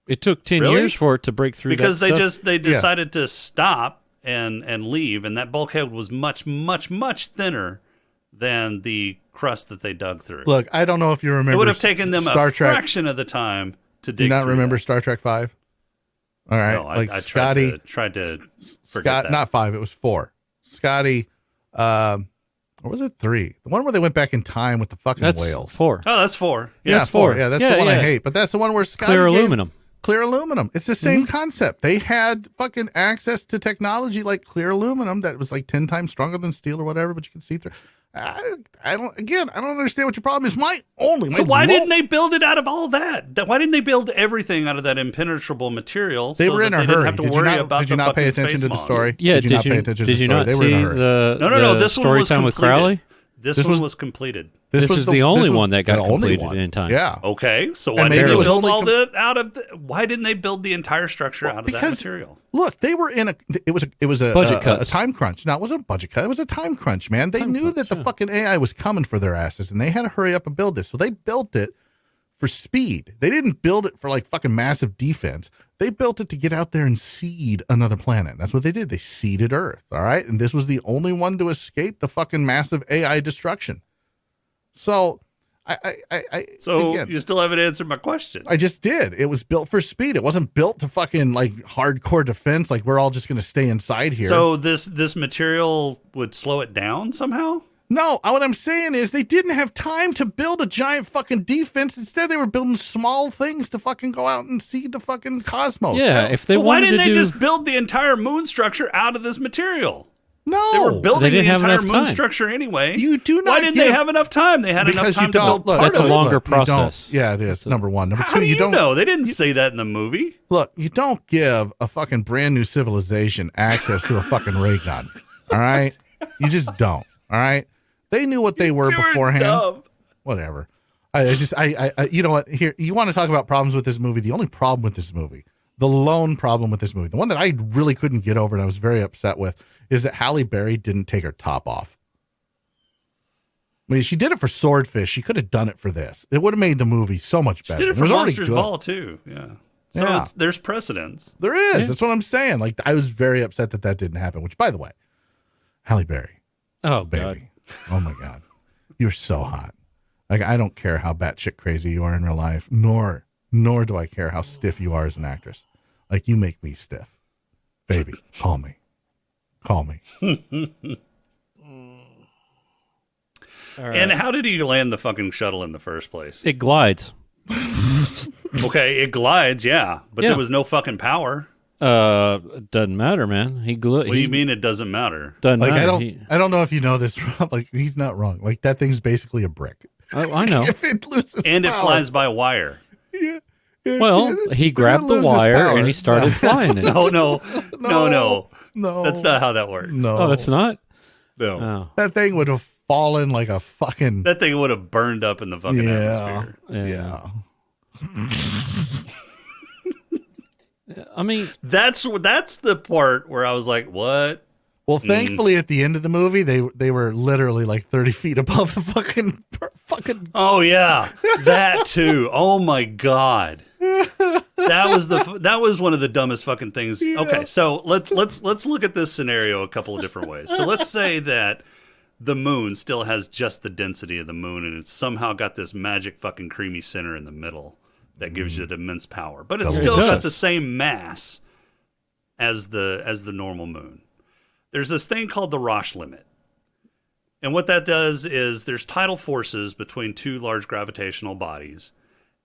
It took 10 Really? years for it to break through because that stuff. they decided to stop and leave, and that bulkhead was much thinner than the crust that they dug through. Look, I don't know if you remember. It would have taken them Star a Trek. fraction of the time to dig. Do you not through remember that. Star Trek 5? All right, No, like I Scotty tried to forget Scott, that. not 5. It was 4. Scotty, or was it 3? The one where they went back in time with the fucking That's whales. 4. Oh, that's 4. Yeah, That's 4. 4. Yeah, that's Yeah, the one I yeah. hate. But that's the one where Scotty Clear gave- aluminum. Clear aluminum. It's the same concept. They had fucking access to technology like clear aluminum that was like 10 times stronger than steel or whatever, but you can see through. I don't understand what your problem is. So why didn't they build it out of all that? Why didn't they build everything out of that impenetrable material? They so were in that a they didn't hurry. have to Did you worry not, about did you the not pay fucking attention space to the moths. story? Yeah, did you not pay attention to the did you story? not They were in a see hurry. the No. This story one was time with completed. Crowley? This one was completed. This was is the only one that got the only completed one. in time. Yeah. Okay, so And why maybe didn't it they was build only all that out of? Why didn't they build the entire structure out of that material? Look, they were in it was a Budget a cuts. time crunch. No, it wasn't a budget cut. It was a time crunch, man. They knew that the fucking AI was coming for their asses, and they had to hurry up and build this. So they built it for speed. They didn't build it for like fucking massive defense. They built it to get out there and seed another planet. That's what they did. They seeded Earth. All right, and this was the only one to escape the fucking massive AI destruction. So, again, you still haven't answered my question. I just did. It was built for speed. It wasn't built to fucking like hardcore defense. Like we're all just going to stay inside here. So this material would slow it down somehow? No, what I'm saying is they didn't have time to build a giant fucking defense. Instead, they were building small things to fucking go out and seed the fucking cosmos. Yeah, if they But why wanted didn't to they do, just build the entire moon structure out of this material? No, They were building They didn't the have entire enough moon time. structure anyway. You do not Why didn't they give- have enough time? They had enough because time you to don't. build Look, part That's of a it. longer look, you don't- process. Yeah, it is. Number one. Number How two, do you don't know? They didn't say that in the movie. look. You don't give a fucking brand new civilization access to a fucking ray gun. All right, you just don't. All right, they knew what they were You were beforehand. dumb. Whatever. I you know what? Here, you want to talk about problems with this movie? The only problem with this movie, the lone problem with this movie, the one that I really couldn't get over and I was very upset with, is that Halle Berry didn't take her top off. I mean, she did it for Swordfish. She could have done it for this. It would have made the movie so much better. She did it for was already Monsters good. Ball too. Yeah. So there's precedence. There is. That's what I'm saying. Like, I was very upset that didn't happen. Which, by the way, Halle Berry. Oh, baby. God. Oh my God. You're so hot. Like, I don't care how batshit crazy you are in real life, nor do I care how stiff you are as an actress. Like, you make me stiff. Baby, call me. Call me. Right. And how did he land the fucking shuttle in the first place? It glides. Okay, it glides, yeah. But there was no fucking power. Doesn't matter, man. What do you mean it doesn't matter? Doesn't like, matter. I don't know if you know this, Rob. Like, he's not wrong. Like, that thing's basically a brick. I know. If it loses and power, it flies by wire. Yeah. Well, he grabbed the wire and he started flying it. No. No. That's not how that works. No. Oh, it's not? No. Oh. That thing would have fallen like a fucking... That thing would have burned up in the fucking atmosphere. Yeah. I mean... That's the part where I was like, what? Well, thankfully, at the end of the movie, they were literally like 30 feet above the fucking. Oh yeah, that too. Oh my God, that was one of the dumbest fucking things. Yeah. Okay, so let's look at this scenario a couple of different ways. So let's say that the moon still has just the density of the moon, and it's somehow got this magic fucking creamy center in the middle that gives it immense power, but it's still got the same mass as the normal moon. There's this thing called the Roche Limit. And what that does is there's tidal forces between two large gravitational bodies.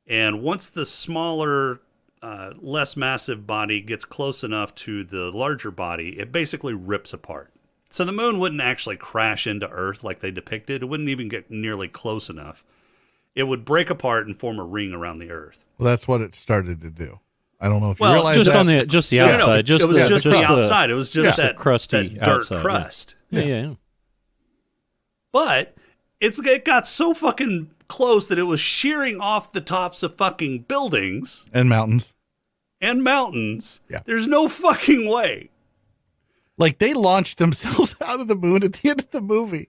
And once the smaller, less massive body gets close enough to the larger body, it basically rips apart. So the moon wouldn't actually crash into Earth like they depicted. It wouldn't even get nearly close enough. It would break apart and form a ring around the Earth. Well, that's what it started to do. I don't know if you realize just that. on the outside. It was just the outside. It was just that crusty that dirt outside, crust. Yeah. But it got so fucking close that it was shearing off the tops of fucking buildings and mountains. Yeah. There's no fucking way. Like, they launched themselves out of the moon at the end of the movie.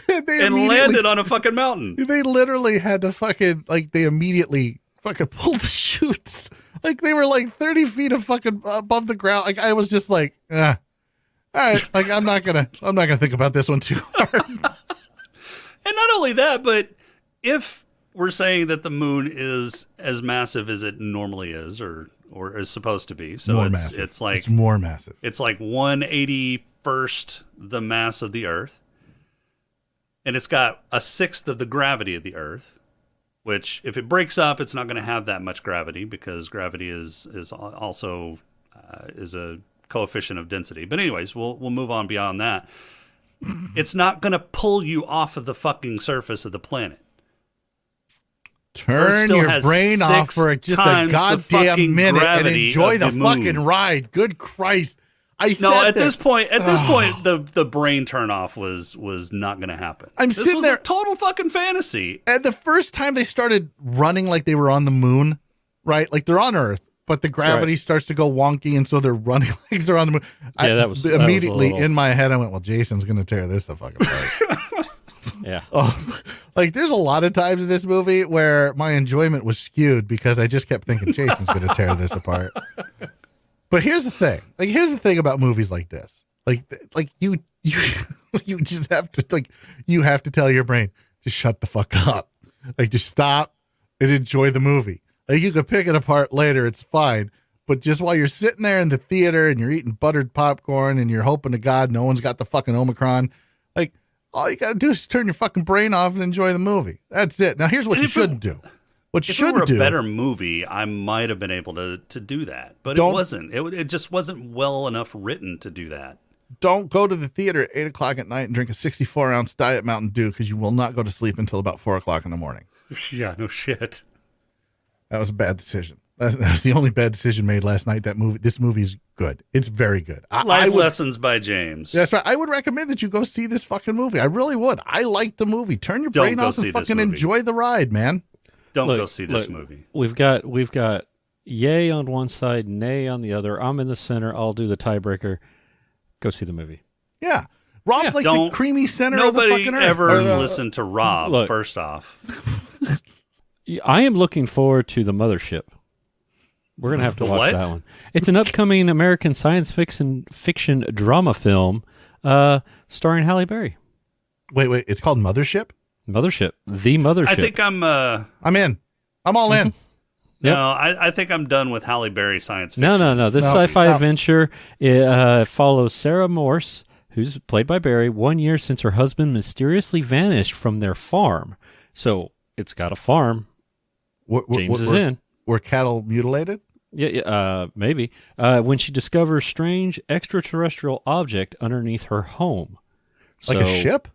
and landed on a fucking mountain. They literally had to fucking, like, they immediately fucking pulled the chutes. Like, they were like 30 feet of fucking above the ground. Like, I was just like, all right, like, I'm not gonna think about this one too hard. And not only that, but if we're saying that the moon is as massive as it normally is, or is supposed to be, so it's more massive. It's like 1/81st the mass of the Earth, and it's got a sixth of the gravity of the Earth. Which, if it breaks up, it's not going to have that much gravity because gravity is also is a coefficient of density. But anyways, we'll move on beyond that. It's not going to pull you off of the fucking surface of the planet. Turn your brain off for just a goddamn minute and enjoy the fucking ride. Good Christ. At this point, the brain turn off was not going to happen. This sitting there, total fucking fantasy. And the first time they started running like they were on the moon, right? Like they're on Earth, but the gravity starts to go wonky, and so they're running like they're on the moon. Yeah, that was immediately in my head. I went, "Well, Jason's going to tear this the fuck apart." Yeah. Like there's a lot of times in this movie where my enjoyment was skewed because I just kept thinking Jason's going to tear this apart. But here's the thing. Like, here's the thing about movies like this. Like you just have to you have to tell your brain, just shut the fuck up. Like, just stop and enjoy the movie. Like, you could pick it apart later, it's fine. But just while you're sitting there in the theater and you're eating buttered popcorn and you're hoping to God no one's got the fucking Omicron, like, all you gotta do is turn your fucking brain off and enjoy the movie. That's it. Now, here's what you shouldn't do. If it were a better movie, I might have been able to do that, but it wasn't. It just wasn't well enough written to do that. Don't go to the theater at 8:00 at night and drink a 64-ounce Diet Mountain Dew because you will not go to sleep until about 4:00 in the morning. Yeah, no shit. That was a bad decision. That's the only bad decision made last night. This movie's good. It's very good. Life Lessons by James. That's right. I would recommend that you go see this fucking movie. I really would. I like the movie. Turn your brain off and fucking enjoy the ride, man. Don't go see this movie. We've got yay on one side, nay on the other. I'm in the center. I'll do the tiebreaker. Go see the movie. Yeah. Rob's like the creamy center of the Nobody fucking earth. ever listened to Rob, Look. first off. I am looking forward to the Mothership. We're gonna have to watch that one. It's an upcoming American science fiction drama film, starring Halle Berry. Wait, it's called Mothership? Mothership. The Mothership. I think I'm in. I'm all in. Yep. No, I think I'm done with Halle Berry science fiction. No. This sci-fi adventure follows Sarah Morse, who's played by Barry, 1 year since her husband mysteriously vanished from their farm. So it's got a farm. James is in. Were cattle mutilated? Yeah, maybe. When she discovers strange extraterrestrial object underneath her home. Like a ship?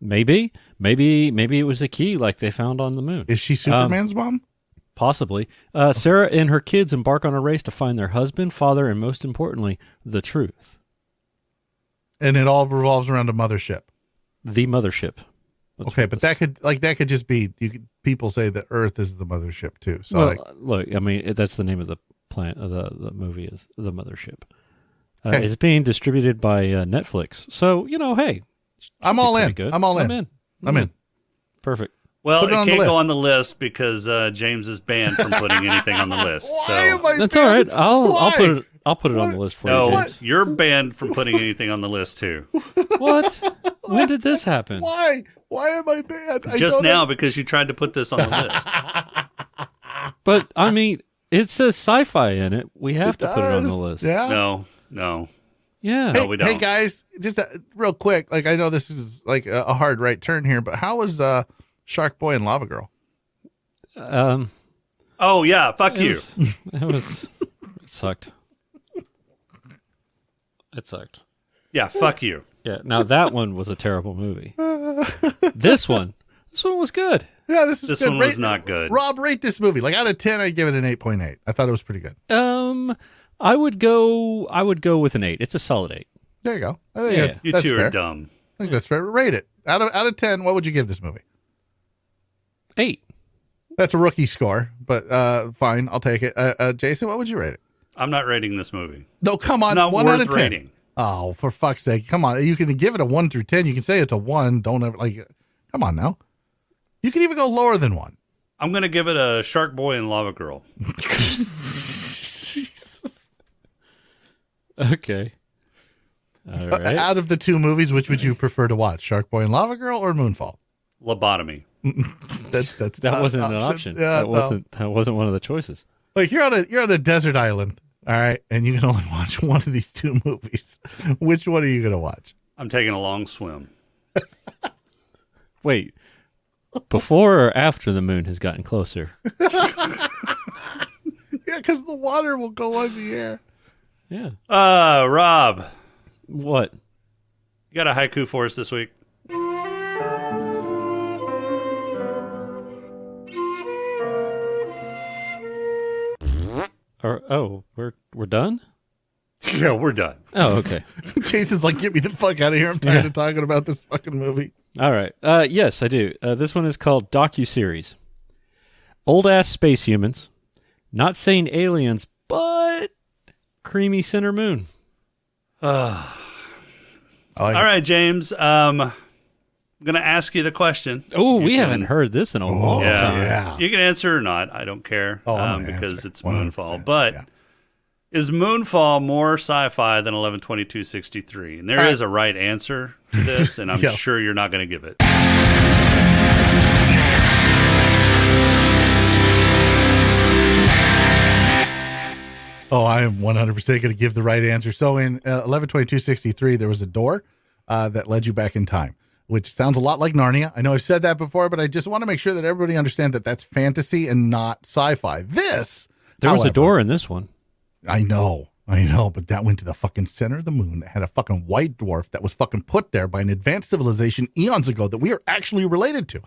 Maybe it was a key like they found on the moon. Is she Superman's mom? Possibly. Sarah and her kids embark on a race to find their husband, father, and most importantly, the truth. And it all revolves around a mothership. The Mothership. Okay, but that could just be people say that Earth is the mothership too. So well, look, I mean that's the name of the plant. The movie is The Mothership. It's being distributed by Netflix. So hey, I'm all in. Good. I'm all in. I'm in. Perfect. Well, it can't go on the list because James is banned from putting anything on the list. That's all right. I'll put it on the list for you, James. You're banned from putting anything on the list too. What? When did this happen? Why? Why am I banned? Just now because you tried to put this on the list. But I mean, it says sci-fi in it. We have to put it on the list. Yeah. No. Yeah. No, we don't. Hey guys, just real quick. Like I know this is like a hard right turn here, but how was Shark Boy and Lava Girl? Oh yeah, fuck you. It sucked. It sucked. Yeah, fuck you. Yeah. Now that one was a terrible movie. This one was good. Yeah, this This one was not good. Rob, rate this movie. Like out of 10, I'd give it an 8.8. I thought it was pretty good. I would go with an 8. It's a solid 8. There you go. I think You that's two fair. are dumb. I think that's fair. Rate it. Out of 10, what would you give this movie? 8. That's a rookie score, but fine. I'll take it. Jason, what would you rate it? I'm not rating this movie. No, come on. It's not 1 worth out of 10. rating. Oh, for fuck's sake. Come on. You can give it a 1 through 10. You can say it's a 1. Don't ever, come on now. You can even go lower than 1. I'm going to give it a Shark Boy and Lava Girl. Okay. All right. Out of the two movies, which would you prefer to watch? Shark Boy and Lava Girl or Moonfall? Lobotomy. That wasn't an option. Yeah, that wasn't one of the choices. Like you're on a desert island, all right, and you can only watch one of these two movies. Which one are you going to watch? I'm taking a long swim. Wait. Before or after the moon has gotten closer? Yeah, because the water will go on the air. Yeah. Rob. What? You got a haiku for us this week? We're done? Yeah, we're done. Oh, okay. Jason's like, get me the fuck out of here. I'm tired of talking about this fucking movie. All right. Yes, I do. This one is called docuseries. Old-ass space humans. Not saying aliens, but creamy center moon. All right, James. I'm going to ask you the question. Oh, we haven't heard this in a long time. Yeah. You can answer or not. I don't care because it's Moonfall. But yeah. Is Moonfall more sci-fi than 11/22/63? And there is a right answer to this, and I'm sure you're not going to give it. Oh, I am 100% going to give the right answer. So in 11/22/63, there was a door that led you back in time, which sounds a lot like Narnia. I know I've said that before, but I just want to make sure that everybody understands that that's fantasy and not sci-fi. There was a door in this one. I know, but that went to the fucking center of the moon. That had a fucking white dwarf that was fucking put there by an advanced civilization eons ago that we are actually related to.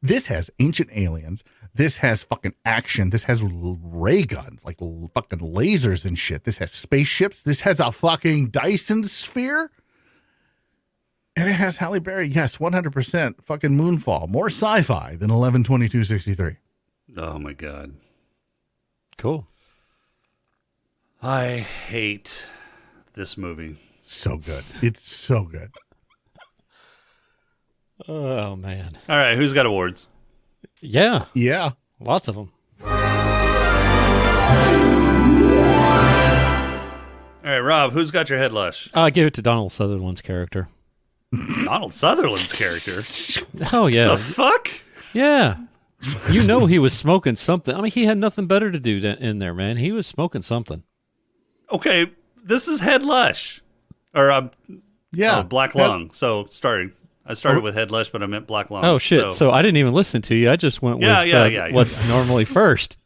This has ancient aliens. This has fucking action. This has ray guns, like fucking lasers and shit. This has spaceships. This has a fucking Dyson sphere. And it has Halle Berry. Yes, 100% fucking Moonfall. More sci-fi than 11/22/63. Oh, my God. Cool. I hate this movie. So good. It's so good. Oh, man. All right, who's got awards? Yeah. Yeah. Lots of them. All right, Rob, who's got your head lush? I give it to Donald Sutherland's character. Donald Sutherland's character? Oh, yeah. The fuck? Yeah. You know he was smoking something. I mean, he had nothing better to do in there, man. He was smoking something. Okay, this is head lush. Or, black lung. So, I started with head lush, but I meant black lung. Oh, shit. So I didn't even listen to you. I just went with what's normally first.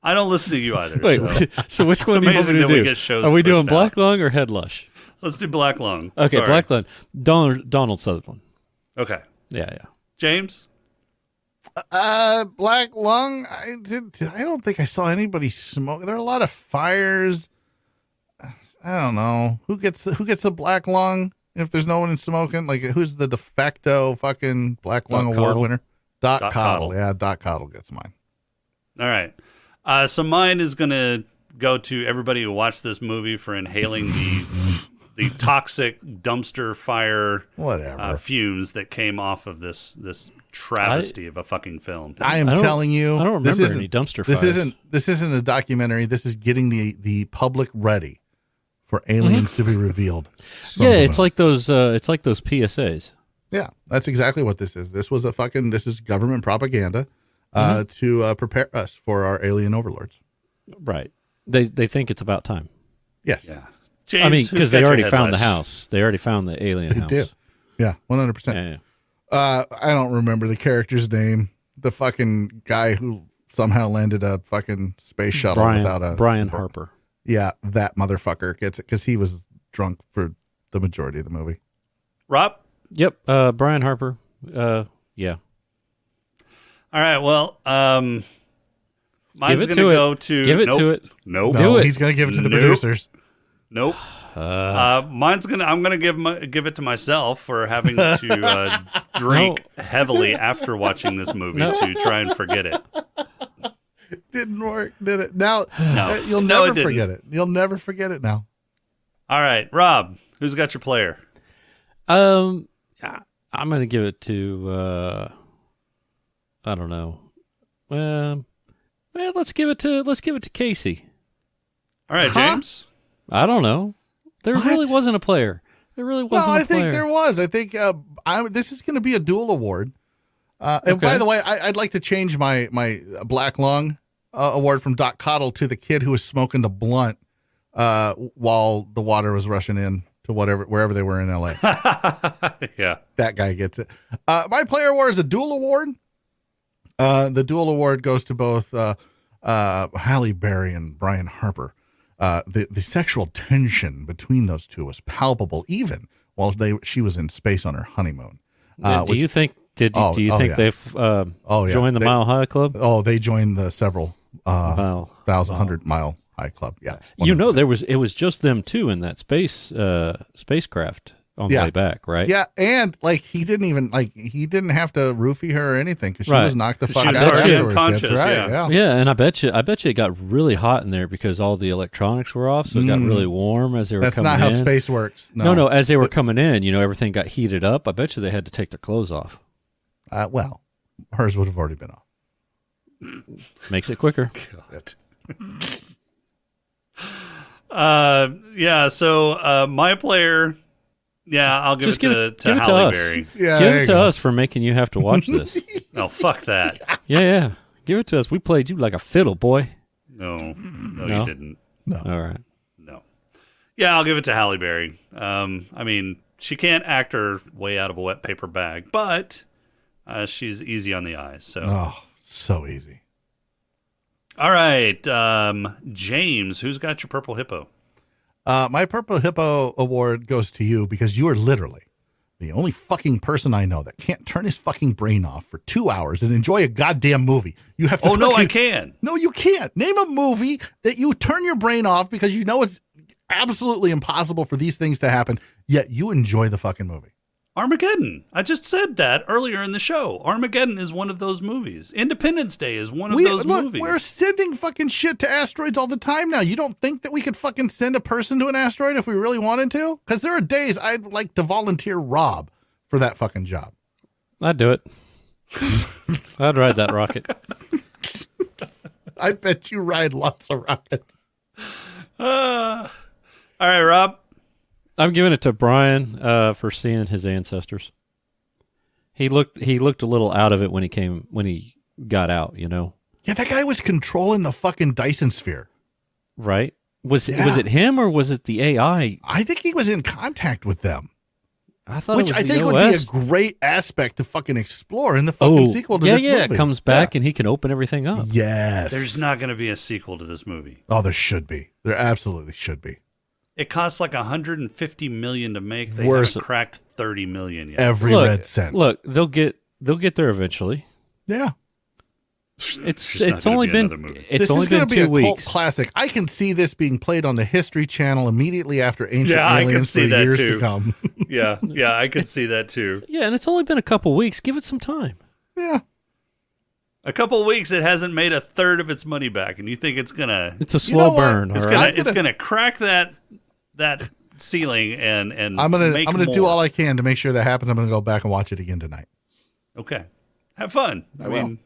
I don't listen to you either. Wait, so which one do you want me to do? Are we doing black lung or head lush? Let's do black lung. Okay, sorry. Black lung. Donald Sutherland. Okay. Yeah. James? Black lung. I don't think I saw anybody smoke. There are a lot of fires. I don't know who gets the black lung if there's no one smoking. Like, who's the de facto fucking black lung award winner? Doc Cottle. Yeah, Doc Cottle gets mine. All right. So mine is going to go to everybody who watched this movie for inhaling the toxic dumpster fire fumes that came off of this travesty of a fucking film. I am telling you, I don't remember any dumpster fires. This isn't a documentary. This is getting the public ready for aliens to be revealed. Yeah, it's like those PSAs. Yeah, that's exactly what this is. This is government propaganda to prepare us for our alien overlords. Right. They think it's about time. Yes. Yeah. James, I mean, because they already found the house. They already found the alien house. They did. Yeah, 100%. Yeah. I don't remember the character's name. The fucking guy who somehow landed a fucking space shuttle without a... Brian Harper. Yeah, that motherfucker gets it because he was drunk for the majority of the movie. Rob? Yep, Brian Harper. Yeah. All right, well, mine's going to go to... Give it to it. Nope. No, he's going to give it to the producers. Nope. I'm gonna give it to myself for having to drink heavily after watching this movie to try and forget it. Didn't work, did it? Now you'll No, never forget it. You'll never forget it now. All right, Rob, who's got your player? I'm gonna give it to I don't know. Well, let's give it to Casey. All right, James. I don't know. There really wasn't a player. There really wasn't a player. I think there was. I think this is going to be a dual award. And by the way, I'd like to change my Black Lung award from Doc Cottle to the kid who was smoking the blunt while the water was rushing in to wherever they were in LA. Yeah. That guy gets it. My player award is a dual award. The dual award goes to both Halle Berry and Brian Harper. The sexual tension between those two was palpable, even while she was in space on her honeymoon. Do you think they've joined the Mile High Club? Oh, they joined the several 1,000 mile high club. Yeah, 100%. It was just them two in that spacecraft on the way back, right? Yeah, and he didn't have to roofie her or anything because she was knocked the fuck out afterwards. That's right. Yeah, and I bet you it got really hot in there because all the electronics were off, so it got really warm as they were coming in. That's not how space works. No, as they were coming in, everything got heated up. I bet you they had to take their clothes off. Well, hers would have already been off. Makes it quicker. So my player... Yeah, I'll give it to Halle Berry. Yeah, give it to us for making you have to watch this. Oh, fuck that. Yeah. Give it to us. We played you like a fiddle, boy. No, you didn't. No. All right. No. Yeah, I'll give it to Halle Berry. I mean, she can't act her way out of a wet paper bag, but she's easy on the eyes. So easy. All right, James, who's got your purple hippo? My Purple Hippo award goes to you because you are literally the only fucking person I know that can't turn his fucking brain off for 2 hours and enjoy a goddamn movie. You have to. No, I can. No, you can't. Name a movie that you turn your brain off because you know it's absolutely impossible for these things to happen, yet you enjoy the fucking movie. Armageddon. I just said that earlier in the show. Armageddon is one of those movies. Independence Day is one of those movies. We're sending fucking shit to asteroids all the time now. You don't think that we could fucking send a person to an asteroid if we really wanted to? Because there are days I'd like to volunteer Rob for that fucking job. I'd do it. I'd ride that rocket. I bet you ride lots of rockets. All right, Rob. I'm giving it to Brian for seeing his ancestors. He looked a little out of it when he got out, you know. Yeah, that guy was controlling the fucking Dyson sphere. Right? Was it him or was it the AI? I think he was in contact with them. I thought Which it was I think the would be OS. a great aspect to fucking explore in the fucking sequel to this movie. Yeah, it comes back and he can open everything up. Yes. There's not going to be a sequel to this movie. Oh, there should be. There absolutely should be. It costs like $150 million to make. They Worth haven't cracked $30 million yet. Every red cent. Look, they'll get there eventually. Yeah. It's only been This is going to be a 2 cult weeks. classic. I can see this being played on the History Channel immediately after Ancient I can Aliens for see that years too. to come. Yeah, I could see that too. Yeah, and it's only been a couple weeks. Give it some time. Yeah. A couple of weeks, it hasn't made a third of its money back, and you think it's gonna? It's a slow burn. It's all gonna right? it's gonna crack that ceiling and I'm gonna make do more. all I can to make sure that happens. I'm gonna go back and watch it again tonight. Okay, have fun. I mean,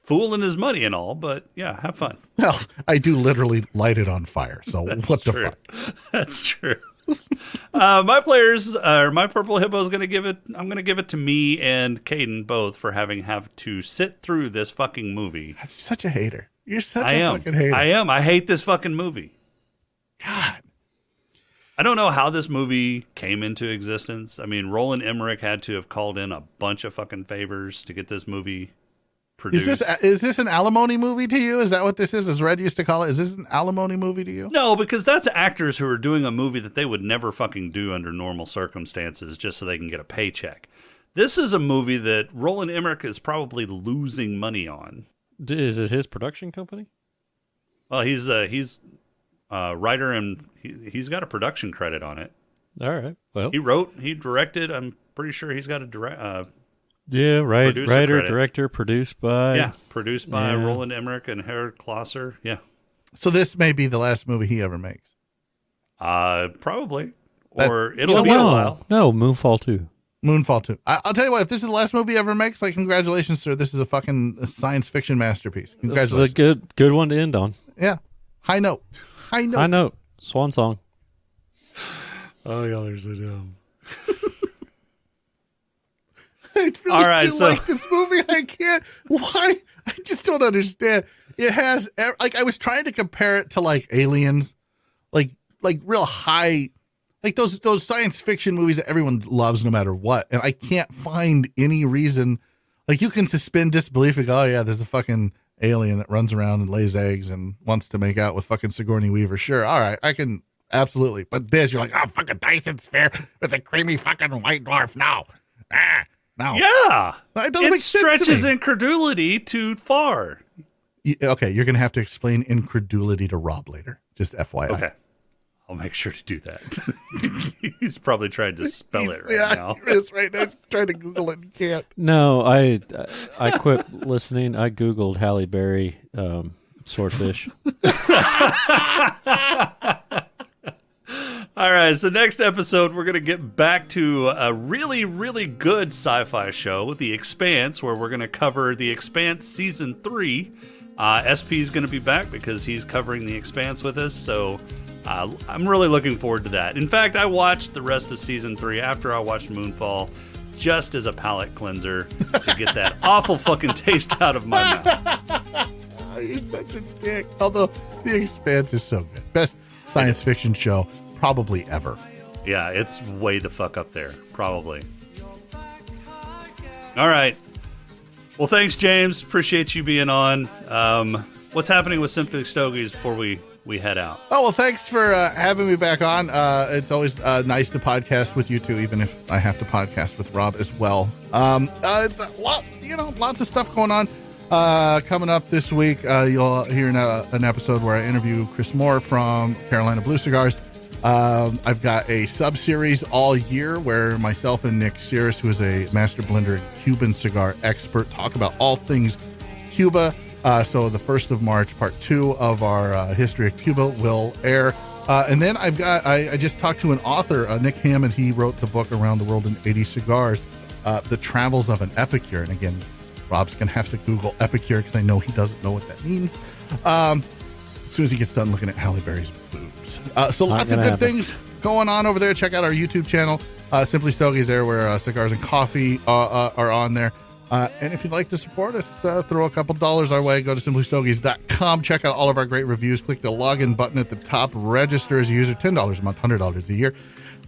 fooling his money and all, but yeah, have fun. Well, I do literally light it on fire. So what the fuck? That's true. My purple hippo is gonna give it. I'm gonna give it to me and Caden both for having to sit through this fucking movie. You're such a hater. You're such a fucking hater. I am. I hate this fucking movie. God. I don't know how this movie came into existence. I mean, Roland Emmerich had to have called in a bunch of fucking favors to get this movie produced. Is this an alimony movie to you? Is that what this is? As Red used to call it? Is this an alimony movie to you? No, because that's actors who are doing a movie that they would never fucking do under normal circumstances just so they can get a paycheck. This is a movie that Roland Emmerich is probably losing money on. Is it his production company? Well, he's writer and he's got a production credit on it. All right. Well, he wrote, he directed. I'm pretty sure he's got a writer, credit. director, produced by Roland Emmerich and Harold Klosser. Yeah. So this may be the last movie he ever makes. Probably, or it'll be a while. No, Moonfall 2. Moonfall 2. I'll tell you what, if this is the last movie he ever makes, like, congratulations, sir. This is a fucking science fiction masterpiece. Congratulations. This is a good one to end on. Yeah. High note. Swan song. Oh, y'all are so dumb. I really do like this movie. I can't. Why? I just don't understand. It has, like, I was trying to compare it to, like, Aliens, like real high, like those science fiction movies that everyone loves no matter what. And I can't find any reason, like, you can suspend disbelief and go, oh yeah, there's a fucking alien that runs around and lays eggs and wants to make out with fucking Sigourney Weaver. Sure. All right. I can absolutely. But this, you're like, oh, fucking Dyson sphere with a creamy fucking white dwarf. No. No. Yeah. It doesn't make sense to stretches me. incredulity too far. Okay. You're going to have to explain incredulity to Rob later. Just FYI. Okay. I'll make sure to do that. He's probably trying to spell it right now. He is right now. He's trying to Google it and can't. No, I quit listening. I Googled Halle Berry swordfish. All right, so next episode, we're going to get back to a really, really good sci-fi show, The Expanse, where we're going to cover The Expanse Season 3. SP is going to be back because he's covering The Expanse with us, so I'm really looking forward to that. In fact, I watched the rest of Season 3 after I watched Moonfall, just as a palate cleanser to get that awful fucking taste out of my mouth. Oh, you're such a dick. Although The Expanse is so good. Best science fiction show probably ever. Yeah, it's way the fuck up there. Probably. All right. Well, thanks, James. Appreciate you being on. What's happening with Simply Stogies before we head out? Oh, well, thanks for having me back on. It's always nice to podcast with you two, even if I have to podcast with Rob as well. Lots of stuff going on. Coming up this week, you'll hear an episode where I interview Chris Moore from Carolina Blue Cigars. I've got a sub-series all year where myself and Nick Sears, who is a master blender and Cuban cigar expert, talk about all things Cuba. So the 1st of March, part 2 of our history of Cuba will air. And then I just talked to an author, Nick Hammond. He wrote the book Around the World in 80 Cigars. The Travels of an Epicure. And again, Rob's going to have to Google Epicure because I know he doesn't know what that means. As soon as he gets done looking at Halle Berry's boobs. So lots of good things going on over there. Check out our YouTube channel. Simply Stogies there, where cigars and coffee are on there. And if you'd like to support us, throw a couple dollars our way. Go to simplystogies.com. Check out all of our great reviews. Click the login button at the top. Register as a user. $10 a month, $100 a year.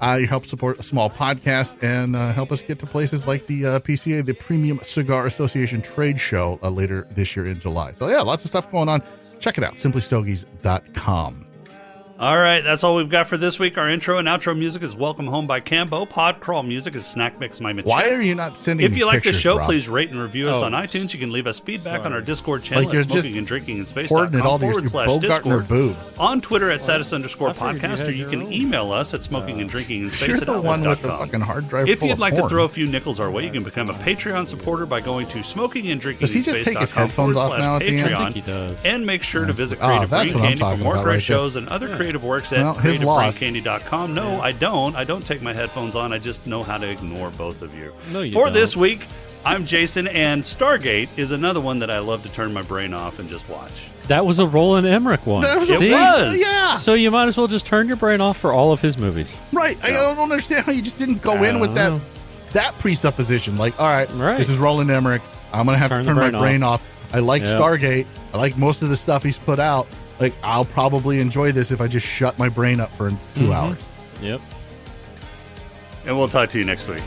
You help support a small podcast and help us get to places like the PCA, the Premium Cigar Association Trade Show, later this year in July. So, yeah, lots of stuff going on. Check it out, simplystogies.com. All right, that's all we've got for this week. Our intro and outro music is Welcome Home by Cambo. Pod Crawl music is Snack Mix My Machine. Why are you not sending If me you like the pictures, show, Rob? please rate and review us on iTunes. You can leave us feedback on our Discord channel Like you're at just hoarding it all to your smokinganddrinkingspace.com/Discord. boobs. On Twitter at status_podcast, or you can email us at smokinganddrinkingspace You're at the one with the outlook.com. fucking hard drive If full you'd of like to porn. throw a few nickels our way, you can become a Patreon supporter by going to smokinganddrinkingspace.com. Does he just take his headphones off now at the end? Patreon, I think he does. And make sure to visit Oh, Creative that's Brain what I'm Candy for talking more about great right shows and other creative works at Well, his loss. creativebraincandy.com. No, I don't take my headphones on. I just know how to ignore both of you. No, you For don't. this week, I'm Jason, and Stargate is another one that I love to turn my brain off and just watch. That was a Roland Emmerich one. That was See? It was. Yeah. So you might as well just turn your brain off for all of his movies. Right. I don't understand how you just didn't go in with that presupposition. Like, all right, this is Roland Emmerich. I'm going to have to turn my brain off. I like Stargate. I like most of the stuff he's put out. Like, I'll probably enjoy this if I just shut my brain up for 2 hours. Yep. And we'll talk to you next week.